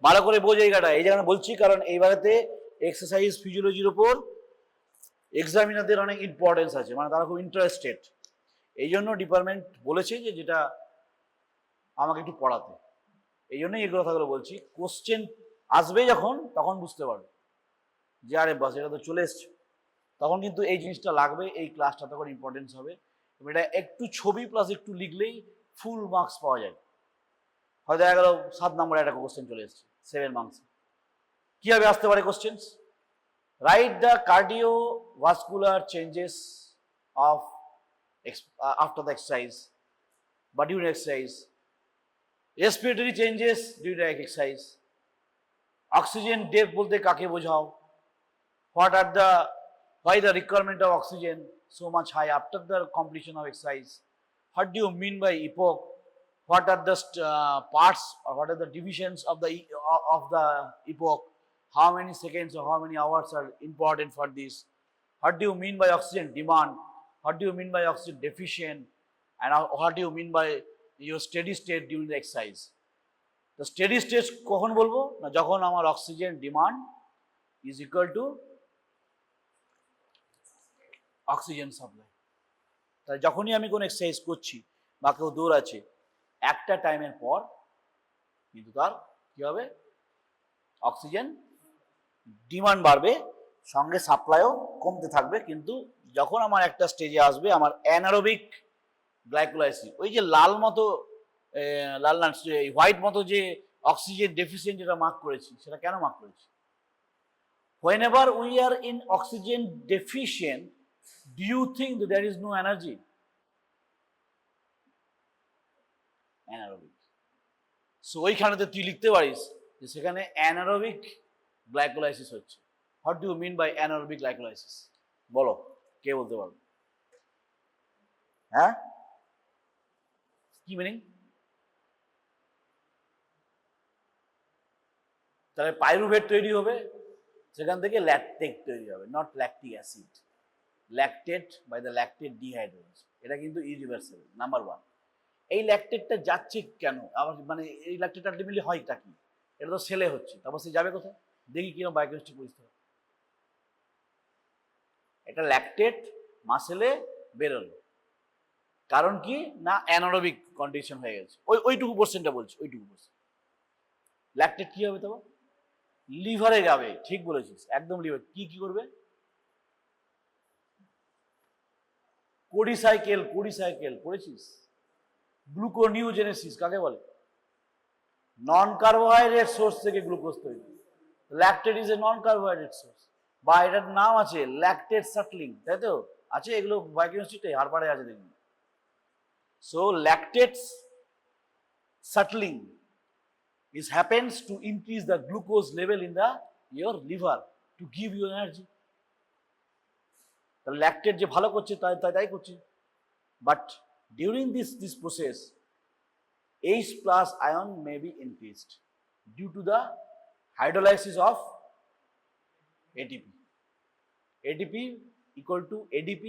ভালো করে বোঝ এই জায়গাটা বলছি, কারণ এইবারেতে exercise ফিজিওলজির উপর এক্সামিনারদের অনেক ইম্পর্টেন্স আছে, মানে তারা খুব ইন্টারেস্টেড। এই জন্য ডিপার্টমেন্ট বলেছে যে যেটা আমাকে একটু পড়াতে, এই জন্যই এই কথাগুলো বলছি। কোশ্চেন আসবে যখন, তখন বুঝতে পারবে যে আরে বাস এটা তো চলে এসছে, তখন কিন্তু এই জিনিসটা লাগবে, এই ক্লাসটা তখন ইম্পর্টেন্স হবে। এটা একটু ছবি প্লাস একটু লিখলেই ফুল মার্কস পাওয়া যায়। হয়তো দেখা গেল 7 নম্বরে একটা কোশ্চেন চলে এসছে 7 মার্কস। কিভাবে আসতে পারে question? Write the cardiovascular changes of after the exercise, but during exercise, respiratory changes during the exercise, oxygen depth বলতে কাকে বোঝাও, why the requirement of oxygen so much high after the completion of exercise, what do you mean by epoch, what are the parts or what are the divisions of the epoch, how many seconds or how many hours are important for this, what do you mean by oxygen demand, what do you mean by oxygen deficient, and what do you mean by your steady state during the exercise. The steady state কখন বলবো না, যখন আমার oxygen demand is equal to oxygen supply. তাই যখনই আমি কোনো exercise করছি বা কেউ দৌড়াচ্ছে, একটা টাইমের পর কিন্তু তার কি হবে, অক্সিজেন ডিমান্ড বাড়বে, সঙ্গে সাপ্লাইও কমতে থাকবে। কিন্তু যখন আমার একটা স্টেজে আসবে আমার অ্যানারোবিক গ্লাইকোলাইসিস, ওই যে লাল মতো লাল না হোয়াইট মতো যে অক্সিজেন ডেফিসিয়েন্ট যেটা মার্ক করেছি, সেটা কেন মার্ক করেছি? whenever we are in oxygen deficient, do you think that there is no energy? Anaerobic. So ওইখানেতে তুই লিখতে পারিস যে সেখানে অ্যানারোবিক গ্লাইকোলাইসিস হচ্ছে। What do you mean by anaerobic glycolysis? বলো, কে বলতে পারবে? হ্যাঁ, কি মিনিং? তাহলে পাইরুভেট তৈরি হবে, সেখান থেকে ল্যাকটেট তৈরি হবে, not lactic acid, lactate by the lactate dehydrogenase. এটা কিন্তু ইরিভার্সিবল, নাম্বার 1। এই ল্যাকটেটটা যাচ্ছে কেন, আবার মানে এই ল্যাকটেট আলটিমেটলি হয়টা কি? এটা তো সেলে হচ্ছে, তারপর সে যাবে কোথায়? দেখি কিরকম বায়োকেমিস্ট্রি পরিস্থিতি। এটা ল্যাকটেট মাসেলে বেরোলো, কারণ কি না অ্যানারোবিক কন্ডিশন হয়ে গেছে। ওইটুকু পোর্শনটা বলছি, ওইটুকু পোর্শন। ল্যাকটেট কি হবে তবে? লিভারে যাবে, ঠিক বলেছিস, একদম লিভার। কি কি করবে? কোডিসাইকেল পড়েছিস? গ্লুকোনিওজেনেসিস কাকে বলে? নন কার্বোহাইড্রেট সোর্স থেকে গ্লুকোজ তৈরি। Lactate is a non carbohydrate source, বা এটার নাম আছে ল্যাকটেট সাটলিং, তাই তো? আছে, এগুলো বায়োকেমিস্ট্রিতে হারপারে আছে দেখুন। So lactate shuttling is happens to increase the glucose level in your liver to give you energy. The lactate যে ভালো করছে তাই করছে, but during this process H plus ion may be increased due to the hydrolysis of ATP. ATP equal to ADP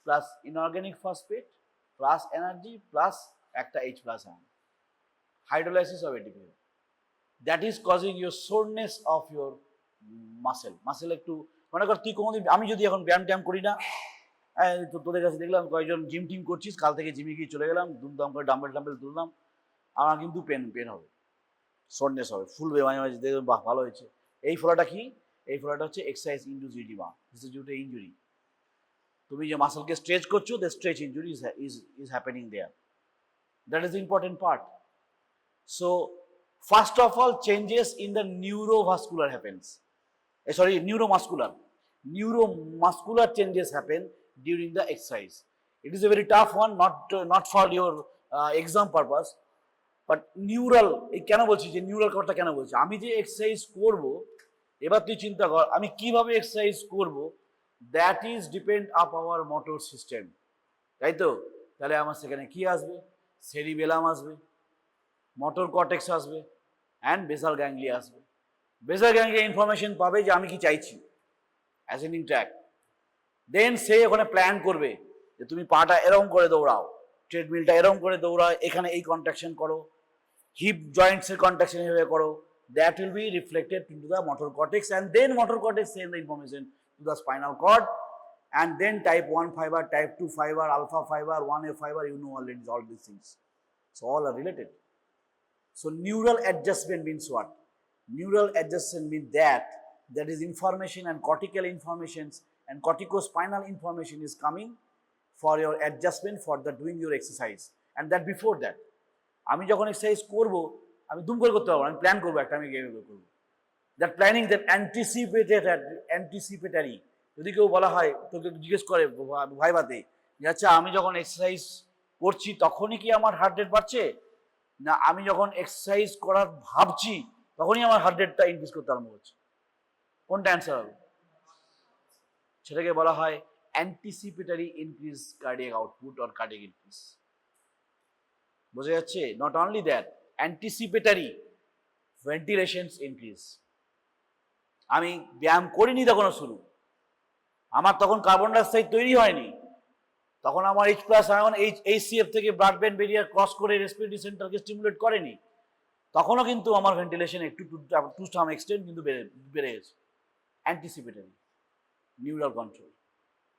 plus inorganic phosphate plus energy plus একটা H plus ion, hydrolysis of ATP. That is causing your soreness of your muscle একটু মনে কর তুই কোনোদিন, আমি যদি এখন ব্যায়াম ট্যায়াম করি না, তোদের কাছে দেখলাম কয়েকজন জিম টিম করছিস, কাল থেকে জিমে গিয়ে চলে গেলাম, দুমদাম করে ডাম্বেল তুললাম, আমার কিন্তু পেন হবে, সোরনেস হবে, ফুলবে মাঝে মাঝে, দেখবেন বাহ ভালো হয়েছে। এই ফলাটা কি? এই ফলাটা হচ্ছে exercise induce oedema, this is due to injury. তুমি যে মাসলকে স্ট্রেচ করছো, the stretch injury is happening there, that is the important part. So first of all, changes in the neurovascular happens. Neuromuscular changes happen during the exercise. It is a very tough one, not for your exam purpose, but neural. কেন বলছি যে neural কথাটা কেন বলছি? আমি যে exercise করব, এবার তুই চিন্তা কর আমি কিভাবে এক্সারসাইজ করব, that is depend up our motor system, তাই তো? তাহলে আমার সেখানে কি আসবে? সেরিবেলাম আসবে, মোটর কর্টেক্স আসবে, অ্যান্ড বেসাল গ্যাংলিয়া আসবে। বেসাল গ্যাংলিয়া ইনফরমেশন পাবে যে আমি কি চাইছি, অ্যাসেন্ডিং ট্র্যাক। দেন সে ওখানে প্ল্যান করবে যে তুমি পাটা এরকম করে দৌড়াও, ট্রেডমিলটা এরকম করে দৌড়াও, এখানে এই কন্ট্রাকশন করো, হিপ জয়েন্টসের কন্ট্রাকশন এভাবে করো, that will be reflected into the motor cortex, and then motor cortex send the information to the spinal cord, and then type 1 fiber, type 2 fiber, alpha fiber, 1A fiber, you know already all these things. So all are related. So neural adjustment means what? Neural adjustment means that there is information and cortical informations and corticospinal information is coming for your adjustment for the doing your exercise, and that before that আমি যখন exercise করব আমি দুম করে করতে পারবো, আমি plan করবো একটা আমি গেম করবো, দ্যাট প্ল্যানিং দ্যাট অ্যান্টিসিপেটারি। যদি কেউ বলা হয় তোকে জিজ্ঞেস করে ভাইবাতে যে আচ্ছা আমি যখন এক্সারসাইজ করছি তখনই কি আমার হার্ট রেট বাড়ছে, না আমি যখন এক্সারসাইজ করার ভাবছি তখনই আমার হার্ট রেটটা ইনক্রিজ করতে আরম্ভ করছে, কোনটা অ্যান্সার হবে? সেটাকে বলা হয় anticipatory increase cardiac output or cardiac increase. বোঝা যাচ্ছে? Not only that, anticipatory ventilations increase. আমি ব্যায়াম করিনি তখনও শুরু, আমার তখন কার্বন ডাইঅক্সাইড তৈরি হয়নি, তখন আমার H+ আয়ন HCF থেকে ব্লাড ব্রেন ব্যারিয়ার ক্রস করে রেসপিরেটরি সেন্টারকে স্টিমুলেট করেনি, তখনও কিন্তু আমার ভেন্টিলেশন একটু টু সাম এক্সটেন্ট কিন্তু বেড়ে গেছে। অ্যান্টিসিপেটারি neural control,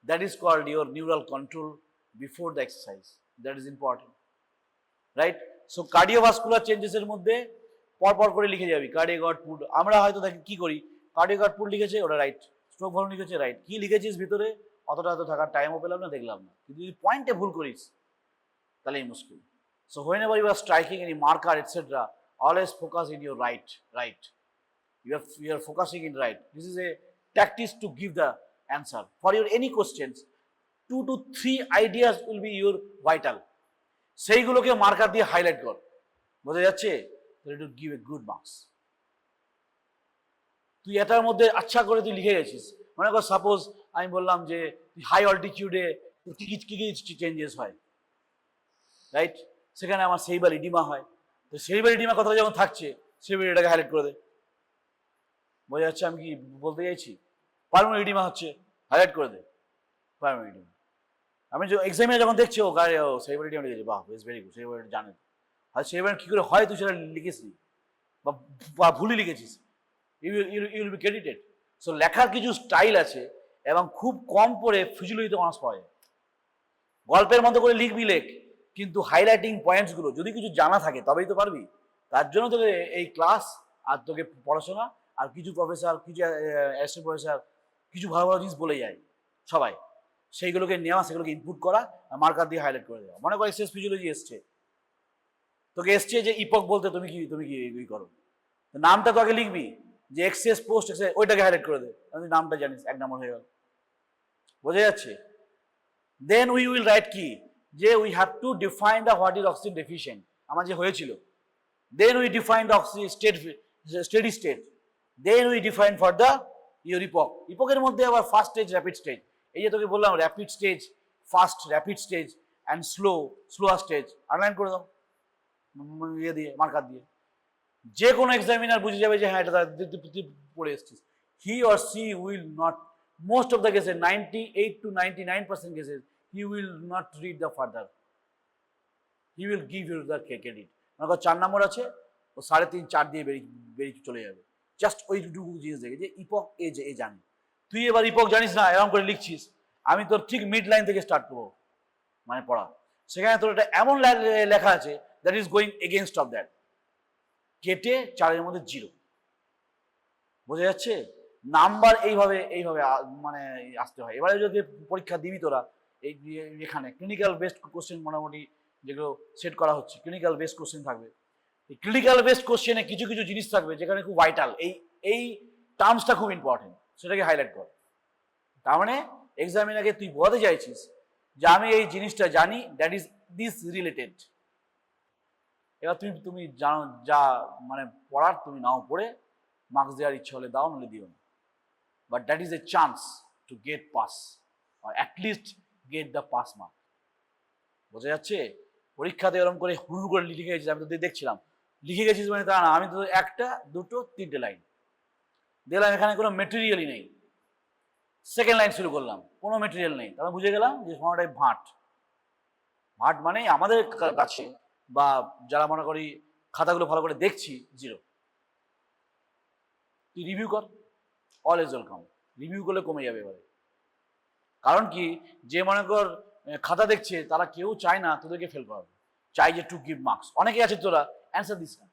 that is called your neural control before the exercise, that is important, right? So cardiovascular changes এর মধ্যে পরপর করে লিখে যাবি কার্ডিয়াক আউটপুট। আমরা হয়তো দেখি কি করি, কার্ডিয়াক আউটপুট লিখেছে ওটা রাইট, স্ট্রোক ভলিউম লিখেছে রাইট, কি লিখেছিস ভিতরে অতটা হয়তো থাকার টাইমও পেলাম না, দেখলাম না, কিন্তু যদি পয়েন্টে ভুল করিস তাহলেই মুশকিল। So whenever you are striking any marker etc, always focus in your right, you are focusing in right. This is a tactics to give the answer for your any questions. 2 to 3 ideas will be your vital, সেইগুলোকে marker দিয়ে highlight কর। বোঝা যাচ্ছে? it will give a good marks. তুই এটার মধ্যে আচ্ছা করে তুই লিখে গেছিস, মনে কর সাপোজ আমি বললাম যে হাই অল্টিটিউডে কি কি চেঞ্জেস হয়, রাইট? সেখানে আমার সেরিব্রাল ইডিমা হয়, তো সেরিব্রাল ইডিমা কথা যখন থাকছে সেরিব্রাল এটাকে হাইলাইট করে দে। বোঝা যাচ্ছে আমি কি বলতে চাইছি? পালমোনারি ইডিমা হচ্ছে, হাইলাইট করে দে পালমোনারি ইডিমা। আমি এক্সামে যখন দেখছি ও গায়ে ও সেরিব্রাল ইডিমা লিখেছে, বাহ বেশ ভেরি গুড, সেরিব্রাল জানে। আর সেরিব্রাল কী করে হয় তুই সেটা লিখিস নি বা ভুলই লিখেছিস, you will be credited. So লেখার কিছু স্টাইল আছে এবং খুব কম পড়ে ফিজিওলজিতে অনার্স পাওয়া যায়। গল্পের মতো করে লিখবি লেখ, কিন্তু হাইলাইটিং পয়েন্টসগুলো যদি কিছু জানা থাকে তবেই তো পারবি। তার জন্য তোকে এই ক্লাস আর তোকে পড়াশোনা, আর কিছু প্রফেসর কিছু অ্যাসিস্ট্যান্ট প্রফেসর কিছু ভালো ভালো জিনিস বলে যায় সবাই, সেইগুলোকে নেওয়া, সেগুলোকে ইনপুট করা, মার্কার দিয়ে হাইলাইট করে দেওয়া। মনে করো এক্সেস ফিজিওলজি এসছে, তোকে এসছে যে ইপক বলতে তুমি কি করো, নামটা তো আগে লিখবি যে এক্সেস পোস্ট এক্সেস, ওইটাকে হাইলাইট করে দে, তুই নামটা জানিস, 1 নম্বর হয়ে গেল। বোঝা যাচ্ছে? দেন উই উইল রাইট কি যে we have to define the what is oxygen deficient, আমার যে হয়েছিল। Then we define the oxygen steady state, then we define for the your EPOC. ইপকের মধ্যে আবার ফার্স্ট স্টেজ, র্যাপিড স্টেজ, এই যে তোকে বললাম rapid stage, fast rapid stage and slower stage, underline করে দাও ইয়ে দিয়ে, মার্কার দিয়ে। যে কোনো এক্সামিনার বুঝে যাবে যে হ্যাঁ এটা পড়ে এসছিস। He or she will not, most of the কেসে 98 to 99% cases he will not read the further, he will give you the credit. মনে কর 4 নম্বর আছে, ও 3.5 4 দিয়ে বেরিয়ে চলে যাবে, জাস্ট ওইটুকু জিনিস দেখে যে ইপক এ জানি। তুই এবার ইপক জানিস না, এরকম করে লিখছিস, আমি তোর ঠিক মিড লাইন থেকে স্টার্ট করবো মানে পড়া, সেখানে তোর এটা এমন লেখা আছে that is going against of that, কেটে 4-এর মধ্যে 0। বোঝা যাচ্ছে? নাম্বার এইভাবে মানে আসতে হয়। এবারে যদি পরীক্ষা দিবি তোরা, এই এখানে ক্লিনিক্যাল বেসড কোশ্চেন মোটামুটি যেগুলো সেট করা হচ্ছে, ক্লিনিক্যাল বেসড কোশ্চেন থাকবে। এই ক্লিনিক্যাল বেসড কোশ্চেনে কিছু কিছু জিনিস থাকবে যেখানে খুব ভাইটাল, এই টার্মসটা খুব ইম্পর্টেন্ট, সেটাকে হাইলাইট কর। তার মানে এক্সামিনারকে তুই বোঝাতে চাইছিস যে আমি এই জিনিসটা জানি, দ্যাট ইজ দিস রিলেটেড। এবার তুমি জানো যা মানে পড়ার, তুমি নাও পড়ে মার্কস দেওয়ার ইচ্ছা হলে দাও, নাহলে দিও না, but that is A chance to get pass or at least get the pass mark. বোঝা যাচ্ছে? পরীক্ষাতে এরকম করে হুড় করে লিখে গেছিস, আমি তো দেখছিলাম লিখে গেছিস মানে তা না, আমি তো 1টা 2টো 3টে লাইন দিলাম, এখানে কোনো মেটেরিয়ালই নেই। সেকেন্ড লাইন শুরু করলাম, কোনো মেটেরিয়াল নেই, তাহলে বুঝে গেলাম যে সময়টাই ভাট মানে আমাদের কাছে বা যারা মনে করি খাতাগুলো ভালো করে দেখছি 0। তুই রিভিউ কর, অল ইজ ওয়েলকাম। রিভিউ করলে কমে যাবে এবারে। কারণ কি, যে মনে কর খাতা দেখছে তারা কেউ চায় না তোদেরকে ফেল করাবে, চাই যে টু গিভ মার্কস। অনেকে আছে তোরা অ্যান্সার দিস না।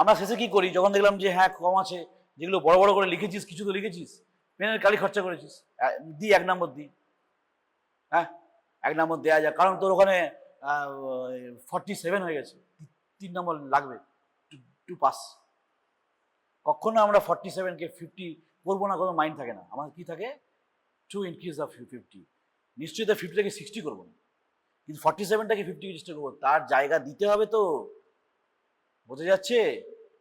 আমরা শেষে কি করি, যখন দেখলাম যে হ্যাঁ কম আছে, যেগুলো বড় বড় করে লিখেছিস, কিছু তো লিখেছিস, পেনের কালি খরচা করেছিস, দি 1 নম্বর দি, হ্যাঁ 1 নম্বর দেওয়া যায়, কারণ তোর ওখানে 47 হয়ে গেছে, 3 নম্বর লাগবে টু পাস। কখনো আমরা 47কে 50 করবো না, কোনো মাইন্ড থাকে না আমাদের। কি থাকে, টু ইনক্রিজ দ্য 50, নিশ্চয়ই 50 থেকে 60 করবো না, কিন্তু 47টাকে 50 চেষ্টা করবো। তার জায়গা দিতে হবে তো, বোঝা যাচ্ছে?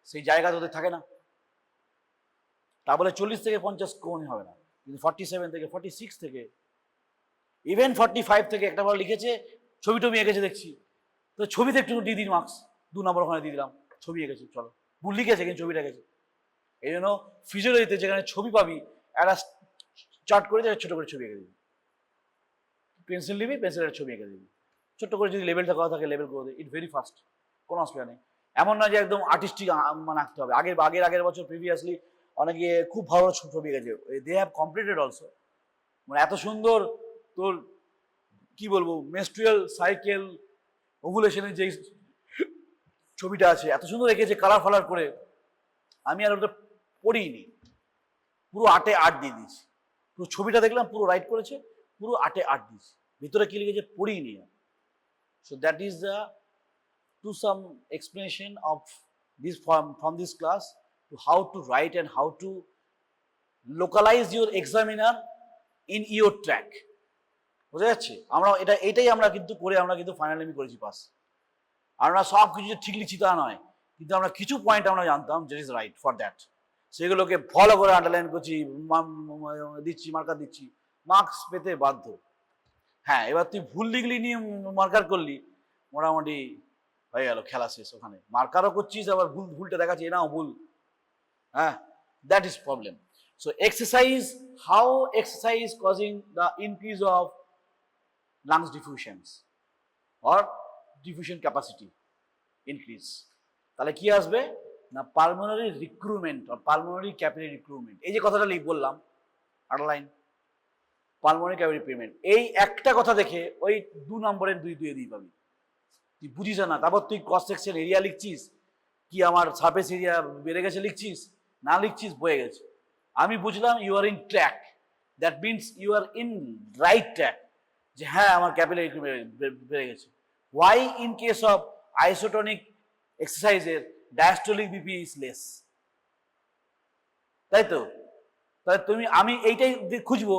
সেই জায়গা তোদের থাকে না। তা বলে 40 থেকে 50 কোনই হবে না, কিন্তু 47 থেকে 46 থেকে ইভেন 45 থেকে একটা বার লিখেছে, ছবি টবি এঁকেছে দেখছি, তো ছবিতে একটু দিয়ে দিন মার্কস, 2 নম্বর ওখানে দিয়ে দিলাম, ছবি এঁকেছে, চলো ভুল লিখেছে কিন্তু ছবিটা এঁকেছে। এই জন্য ফিজিওলজিতে যেখানে ছবি পাবি, একটা চার্ট করে ছোট করে ছবি এঁকে দিবি, পেন্সিল নিবি, পেন্সিলের ছবি এঁকে দিবি, ছোট্ট করে যদি লেভেলটা করা থাকে লেভেল করে দিই, ইট ভেরি ফাস্ট, কোনো অসুবিধা নেই। এমন না যে একদম আর্টিস্টিক মানে আঁকতে হবে। আগের বছর প্রিভিয়াসলি অনেকে খুব ভালো ছবি এঁকেছে, দে হ্যাভ কমপ্লিটেড অলসো। মানে এত সুন্দর তোর কি বলবো, মেনস্ট্রুয়াল সাইকেল ওভুলেশনের যে ছবিটা আছে, এত সুন্দর এঁকেছে কালার ফালার করে। আমি আর ওটা পড়িনি, পুরো 8-এ 8 দিয়ে দিয়েছি। পুরো ছবিটা দেখলাম, পুরো রাইট করেছে, পুরো 8-এ 8 দিয়েছি, ভিতরে কি লিখেছে পড়িনি। So that is the to some explanation of this from this class to how to write and how to localize your examiner in your track. বোঝা যাচ্ছে? আমরা এটাই আমরা কিন্তু করে আমরা কিন্তু ফাইনালি করেছি পাস। আমরা সব কিছু যে ঠিক লিখছি তা নয়, কিন্তু আমরা কিছু পয়েন্ট আমরা জানতাম যে ইজ রাইট ফর দ্যাট, সেগুলোকে ফলো করে আন্ডারলাইন করছি, দিচ্ছি, মার্কার দিচ্ছি, মার্কস পেতে বাধ্য। হ্যাঁ, এবার তুই ভুল লিখলি নিয়ে মার্কার করলি, মোটামুটি হয়ে গেল, খেলা শেষ। ওখানে মার্কারও করছিস, আবার ভুলটা দেখাচ্ছি, নাও ভুল। হ্যাঁ, that is problem. So exercise, how exercise causing the increase of lungs diffusions or diffusion capacity increase. তাহলে কি আসবে না, pulmonary recruitment or pulmonary capillary recruitment. এই যে কথাটা বললাম, আন্ডারলাইন, পালমোনারি ক্যাপিলারি রিক্রুটমেন্ট। এই একটা কথা দেখে ওই 2 নম্বরের 2 দিয়ে পাবি। তুই বুঝিস না, তারপর তুই ক্রস সেকশন এরিয়া লিখছিস, কি আমার সারফেস এরিয়া বেড়ে গেছে লিখছিস, না লিখছিস বয়ে গেছে। আমি বুঝলাম you are in track, that means you are in right track, যে হ্যাঁ আমার ক্যাপিলারি বেড়ে গেছে। Why in case of isotonic এক্সারসাইজের ডায়াস্টোলিক বিপি ইজ লেস, তাই তো? তাহলে আমি এইটাই খুঁজবো,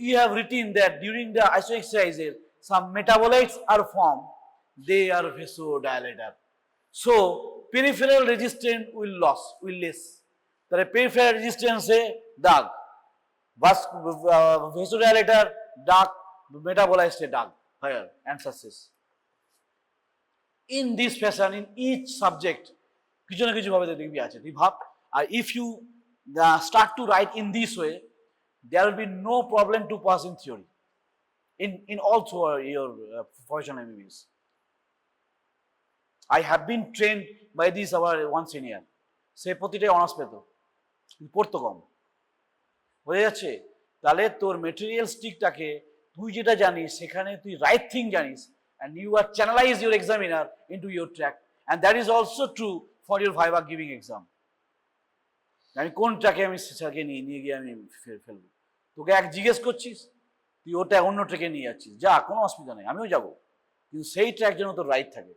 you have written that during the iso এক্সারসাইজের some metabolites are form, they are vasodilator, so peripheral resistance will less. তাহলে peripheral resistance এ দাগ, vasodilator দাগ, metabolites এ দাগ, higher answer শেষ। in this fashion in each subject কিছু না কিছু ভাবে দেখবি আছে, তুই ভাব। আর if you start to write in this way, there will be no problem to pass in theory in all through your professional MBBS. I have been trained by this our one senior, সে প্রতিটাই honours পেত, পড়তো কম। বোঝা যাচ্ছে? তাহলে তোর material স্টিকটাকে তুই যেটা জানিস সেখানে তুই রাইট থিং জানিস, and you are channelize your examiner into your track, and that is also true for your viva giving exam. আমি কোন ট্র্যাকে আমি স্যারকে নিয়ে গিয়ে আমি ফেলবো, তোকে এক জিজ্ঞেস করছিস, তুই ওটা অন্য ট্র্যাকে নিয়ে যাচ্ছিস, যা কোনো অসুবিধা নেই, আমিও যাবো, কিন্তু সেই ট্র্যাক যেন তোর রাইট থাকে।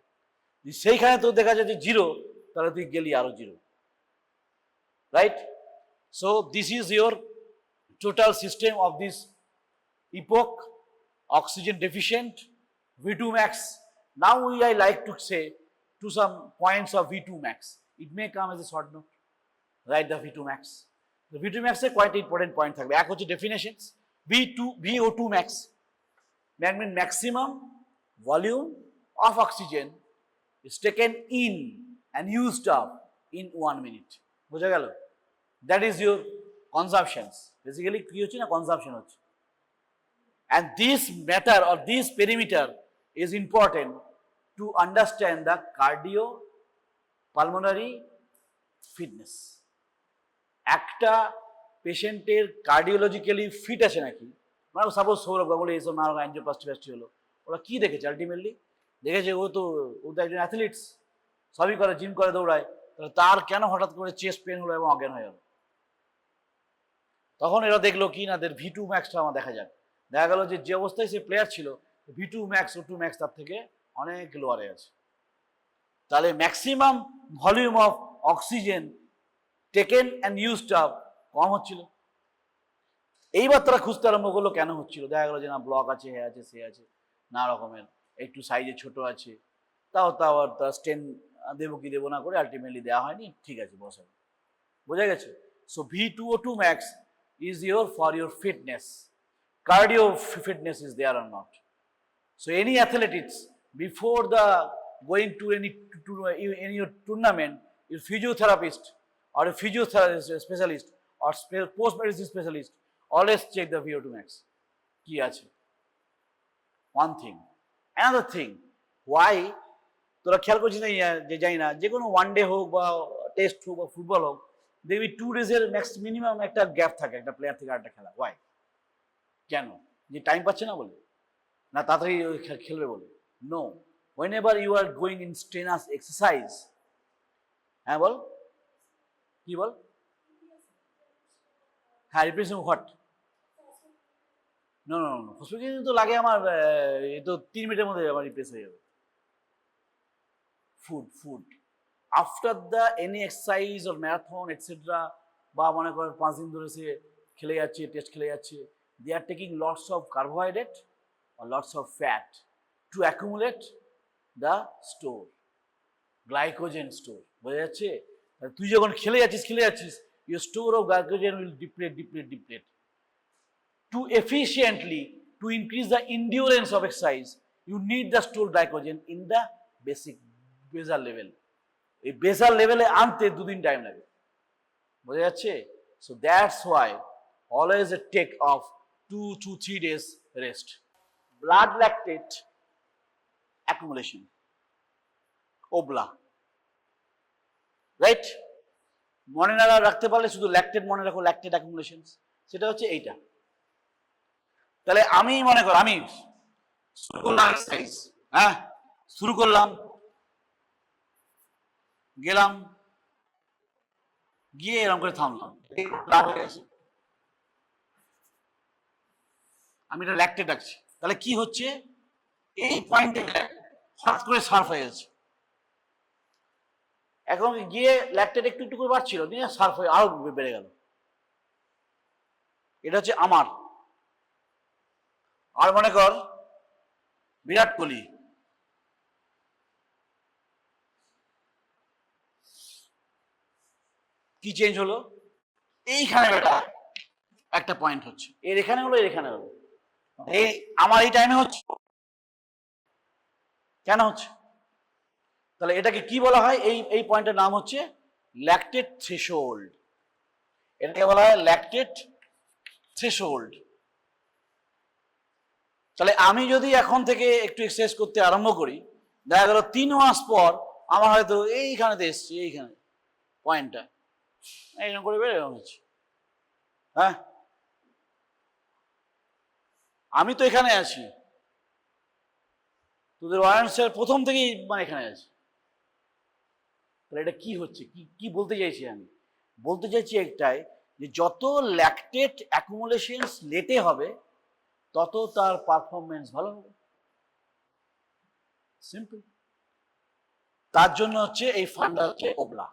সেইখানে তোর দেখা যায় যে 0, তাহলে তুই গেলি আরো 0, right? So this is your total system of this epoch, oxygen deficient, V2 max. Now I like to say to some points of V2 max. It may come as a short note. Write the V2 max. The V2 max is quite important point থাকবে। এক হচ্ছে definitions, VO2 max mean maximum volume of oxygen is taken in and used up in 1 minute. বোঝা গেল? That is your consumptions. Basically কি হচ্ছে না, consumption হচ্ছে। And this matter or this perimeter is important to understand the cardiopulmonary fitness. একটা পেশেন্টের কার্ডিওলজিক্যালি fit আছে নাকি, মানে সাপোজ সৌরভ গাঙ্গুলি এইসব নানা অ্যাঞ্জিওপ্লাস্টি ফ্যাস্টি হলো, ওরা কি দেখেছে আলটিমেটলি? দেখেছে ও তো একজন অ্যাথলিটস, সবই করে, জিম করে, দৌড়ায়, তাহলে তার কেন হঠাৎ করে চেস্ট পেন হলো এবং অজ্ঞান হয়ে গেল? তখন এরা দেখলো কি না, V2 ম্যাক্সটা আমার দেখা যাক। দেখা গেল যে অবস্থায় সে প্লেয়ার ছিল, V2 ম্যাক্স ও 2 ম্যাক্স তার থেকে অনেক লোয়ারে আছে। তাহলে maximum volume of oxygen taken and used up কম হচ্ছিল। এইবার তারা খুঁজতে আরম্ভ করলো কেন হচ্ছিল। দেখা গেলো যে না, ব্লক আছে, হে আছে, সে আছে, নানা রকমের, একটু সাইজে ছোট আছে, তাও আর তার স্টেন দেবো কি দেবো না করে আলটিমেটলি দেওয়া হয়নি, ঠিক আছে বসে। বোঝা গেছে? So V2O2 max is for your fitness. Cardio fitness is there or not. So any athletics before the going to any tournament, your physiotherapist or a physiotherapist specialist or post medicine specialist always check the VO2 max. কি আছে? One thing. Another thing, why তোরা খেয়াল করছিস না যে জানি না, যে কোনো ওয়ান ডে হোক বা টেস্ট হোক বা ফুটবল হোক, দেখবি 2 ডেজের ম্যাক্স মিনিমাম একটা গ্যাপ থাকে একটা প্লেয়ার থেকে আরেকটা খেলা। ওয়াই? কেন? যে টাইম পাচ্ছে না বলে, না তাড়াতাড়ি খেলবে বলে? No, whenever you are going in strenuous exercise, হ্যাঁ বল, কি বল? হ্যাঁ, replacing what? No no no, hospital তো লাগে আমার, এই তো 3 মিনিটের মধ্যে আমার রিপ্লেস হয়ে যাবে। Food after the any exercise or marathon etcetera, বা মনে করেন 5 দিন ধরে সে খেলে যাচ্ছে, টেস্ট খেলে যাচ্ছে, they are taking lots of carbohydrate or lots of fat to accumulate the store, glycogen store. বোঝা যাচ্ছে? তুই যখন খেলে যাচ্ছিস, your store of glycogen will deplete. To efficiently to increase the endurance of exercise, you need the stored glycogen in the basal level. এই basal লেভেলে আনতে 2 দিন টাইম লাগে। বোঝা যাচ্ছে? So that's why always a take of 2 to 3 days rest. Blood lactate accumulation, OBLA, right? মনে না রাখতে পারলে শুধু ল্যাকটেট মনে রাখো, ল্যাকটেট অ্যাকুমুলেশন, সেটা হচ্ছে এইটা। তাহলে আমি মনে করো আমি শুরু করলাম এক্সারসাইজ, হ্যাঁ শুরু করলাম, গেলাম, গিয়ে এরকম করে থামলাম, আমি এটা ল্যাকটেট রাখছি। তাহলে কি হচ্ছে, এই পয়েন্টে হঠাৎ করে সার্ফ হয়ে গেছে, এখন গিয়ে ল্যাকটেট একটু একটু করে বাড়ছিল, দিয়ে সার্ফ হয়ে আরো বেড়ে গেল। এটা হচ্ছে আমার। আর মনে কর বিরাট কোহলি, কি চেঞ্জ হলো, এইখানে একটা পয়েন্ট হচ্ছে, এর এখানে হলো, এর এখানে হলো, এই আমার এই টাইমে হচ্ছে, কেন হচ্ছে? তাহলে এটাকে কি বলা হয়, এই পয়েন্টের নাম হচ্ছে ল্যাকটেট থ্রেশহোল্ড। এটাকে বলা হয় ল্যাকটেট থ্রেশহোল্ড। তাহলে আমি যদি এখন থেকে একটু এক্সারসাইজ করতে আরম্ভ করি, দেখা গেল 3 মাস পর আমার হয়তো এইখানেতে এসছি, এইখানে পয়েন্টটা এইরকম করে বেড়ে হচ্ছে। হ্যাঁ, আমি তো এখানে আছি, তোদের ওয়ারেন্সের প্রথম থেকেই মানে এখানে আছি। তাহলে এটা কি হচ্ছে, কি বলতে চাইছি? আমি বলতে চাইছি একটাই, যে যত ল্যাকটেট অ্যাকুমুলেশন লেটে হবে তত তার পারফরমেন্স ভালো হবে, সিম্পল। তার জন্য হচ্ছে এই ফান্ডা হচ্ছে OBLA,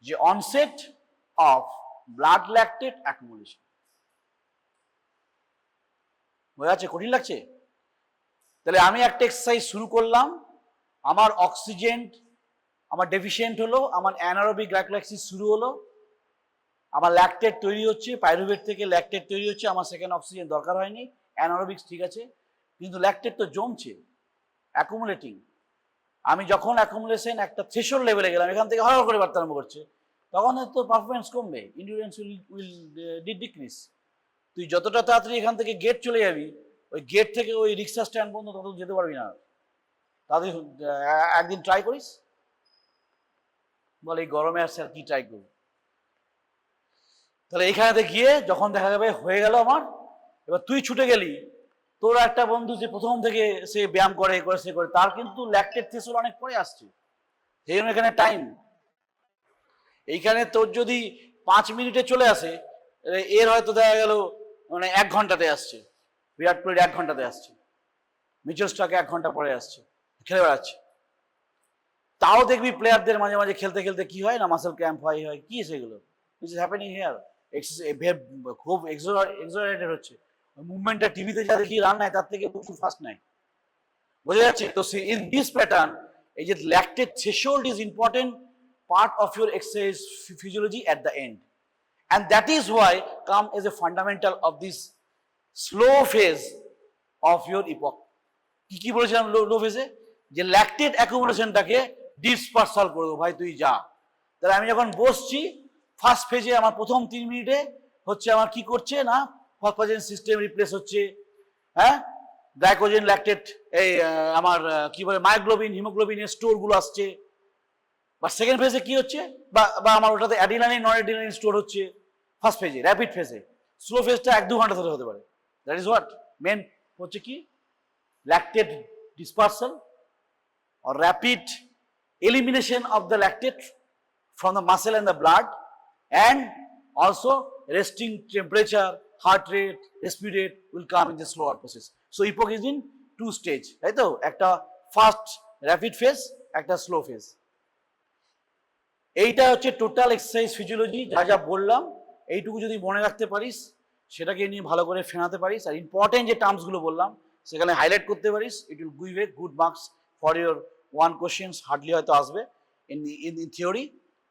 যে onset of blood lactate accumulation. বোঝা যাচ্ছে? কঠিন লাগছে? তাহলে আমি একটা এক্সারসাইজ শুরু করলাম, আমার অক্সিজেন আমার ডেফিসিয়েন্ট হলো, আমার অ্যানারোবিক গ্লাইকোলাইসিস শুরু হলো, আমার ল্যাকটেট তৈরি হচ্ছে, পাইরুভেট থেকে ল্যাকটেট তৈরি হচ্ছে, আমার সেকেন্ড অক্সিজেন দরকার হয়নি, অ্যানারোবিক্স ঠিক আছে, কিন্তু ল্যাকটেট তো জমছে, অ্যাকুমুলেটিং। আমি যখন অ্যাকুমুলেশন একটা থ্রেশহোল্ড লেভেলে গেলাম, এখান থেকে হঠাৎ করে বাড়তে আরম্ভ করছে, তখন তো পারফরমেন্স কমবে, ইন্ডিউরেন্স উইল ডিক্রিজ। তুই যতটা তাড়াতাড়ি এখান থেকে গেট চলে যাবি, ওই গেট থেকে ওই রিক্সা স্ট্যান্ড পর্যন্ত তত যেতে পারবি না। তাদের একদিন ট্রাই করিস, বলে এই গরমে আসছে আর কি ট্রাই করবো। তাহলে এইখানেতে গিয়ে যখন দেখা যাবে হয়ে গেল আমার, এবার তুই ছুটে গেলি, তোর একটা বন্ধু যে প্রথম থেকে সে ব্যায়াম করে সে করে, তার কিন্তু ল্যাকটেট থ্রেশহোল্ড অনেক পরে আসছে, সেই জন্য এখানে টাইম। এইখানে তোর যদি 5 মিনিটে চলে আসে, এর হয়তো দেখা গেল মানে 1 ঘন্টাতে আসছে, বিরাট কোহলির 1 ঘন্টাতে আসছে, মিচেল স্টার্ক 1 ঘন্টা পরে আসছে, খেলে বেড়াচ্ছে। তাও দেখবি প্লেয়ারদের মাঝে মাঝে খেলতে খেলতে কি হয় না, মাসেল ক্র্যাম্প হয়, কি সেগুলো উইচ ইজ হ্যাপেনিং হিয়ার, খুব এক্সোজারেটেড হচ্ছে মুভমেন্টটা। টিভিতে যা দেখি রান নেয় তার থেকে খুব ফাস্ট নেয়, বোঝা যাচ্ছে তো। ইন দিস প্যাটার্ন, এই যে lactate threshold is important part of your exercise physiology at the end, and that is why come as a fundamental of this slow phase of your epoch. কি বলেছিলাম লো ফেজে, যে ল্যাকটেট অ্যাকুমুলেশনটাকে ডিসপার্সাল করে দেবো, ভাই তুই যা। তাহলে আমি যখন বসছি ফার্স্ট ফেজে, আমার প্রথম 3 মিনিটে হচ্ছে আমার কি করছে না, ফসফোজেন সিস্টেম রিপ্লেস হচ্ছে, হ্যাঁ, গ্লাইকোজেন ল্যাকটেট এই আমার কি বলে মায়োগ্লোবিন হিমোগ্লোবিনের স্টোরগুলো আসছে। বা সেকেন্ড ফেজে কি হচ্ছে, বা আমার ওটাতে অ্যাডিনালিন নন অ্যাডিনালিন স্টোর হচ্ছে ফার্স্ট ফেজে, র্যাপিড ফেজে। স্লো ফেজটা 1-2 ঘন্টা ধরে হতে পারে। দ্যাট ইজ হোয়াট মেন হচ্ছে কি, lactate dispersal or rapid elimination of the lactate from the muscle and the blood, and also resting temperature, heart rate, respiratory rate will come in the slower process. So epoch is in 2 stage, তাই তো, একটা fast rapid phase, একটা slow phase. এইটা হচ্ছে total exercise physiology, যা যা বললাম এইটুকু যদি মনে রাখতে পারিস, সেটাকে নিয়ে ভালো করে ফেনাতে পারিস, আর ইম্পর্টেন্ট যে টার্মসগুলো বললাম সেখানে হাইলাইট করতে পারিস, it will give a good marks for your 1 questions, hardly হয়তো আসবে in theory,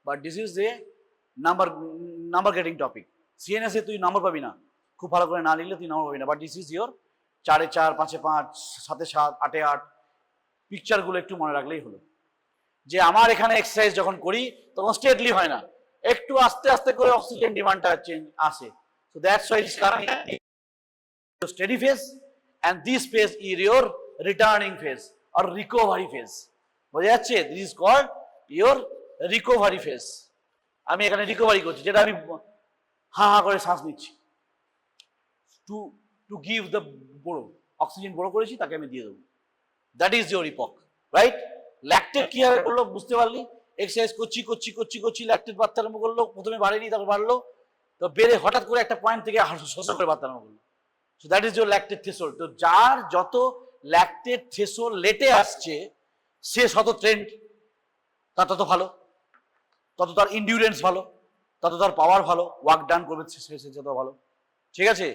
but this is a number getting topic. CNS এ তুই নাম্বার পাবি না, খুব ভালো করে না লিখলে তুই নাম্বার পাবি না, বাট দিস ইজ ইয়োর 4-এ 4, 5-এ 5, 7-এ 7, 8-এ 8, পিকচারগুলো একটু মনে রাখলেই হলো। যে আমার এখানে এক্সারসাইজ যখন করি তখন স্ট্রেটলি হয় না, একটু আস্তে আস্তে করে অক্সিজেন ডিমান্ডটা চেঞ্জ আসে। So that's why it's coming steady phase, and this phase is your returning phase or recovery phase, বোঝা যাচ্ছে? This is called your recovery phase। আমি এখানে রিকভারি করছি, যেটা আমি হা হা করে শ্বাস নিচ্ছি, টু গিভ দ্য বড়ো অক্সিজেন বড়ো করেছি, তাকে আমি দিয়ে দেবো, that is your EPOC, right? Lactate কিভাবে করলো বুঝতে পারলি, এক্সারসাইজ করছি ল্যাকটেট বাড়তে আরম্ভ করলো, প্রথমে বাড়েনি তারপর বাড়লো, তো বেড়ে হঠাৎ করে একটা পয়েন্ট থেকে শোষণ করে বাড়তে আরম্ভ করলো। So that is your lactate threshold. তো যার যত ল্যাকটেট থ্রেশহোল্ড লেটে আসছে, সে শত ট্রেন্ড, তার তত ভালো, তত তার ইন্ডিউরেন্স ভালো, তত তার পাওয়ার ভালো, ওয়ার্ক ডান করবে সে তত ভালো, ঠিক আছে?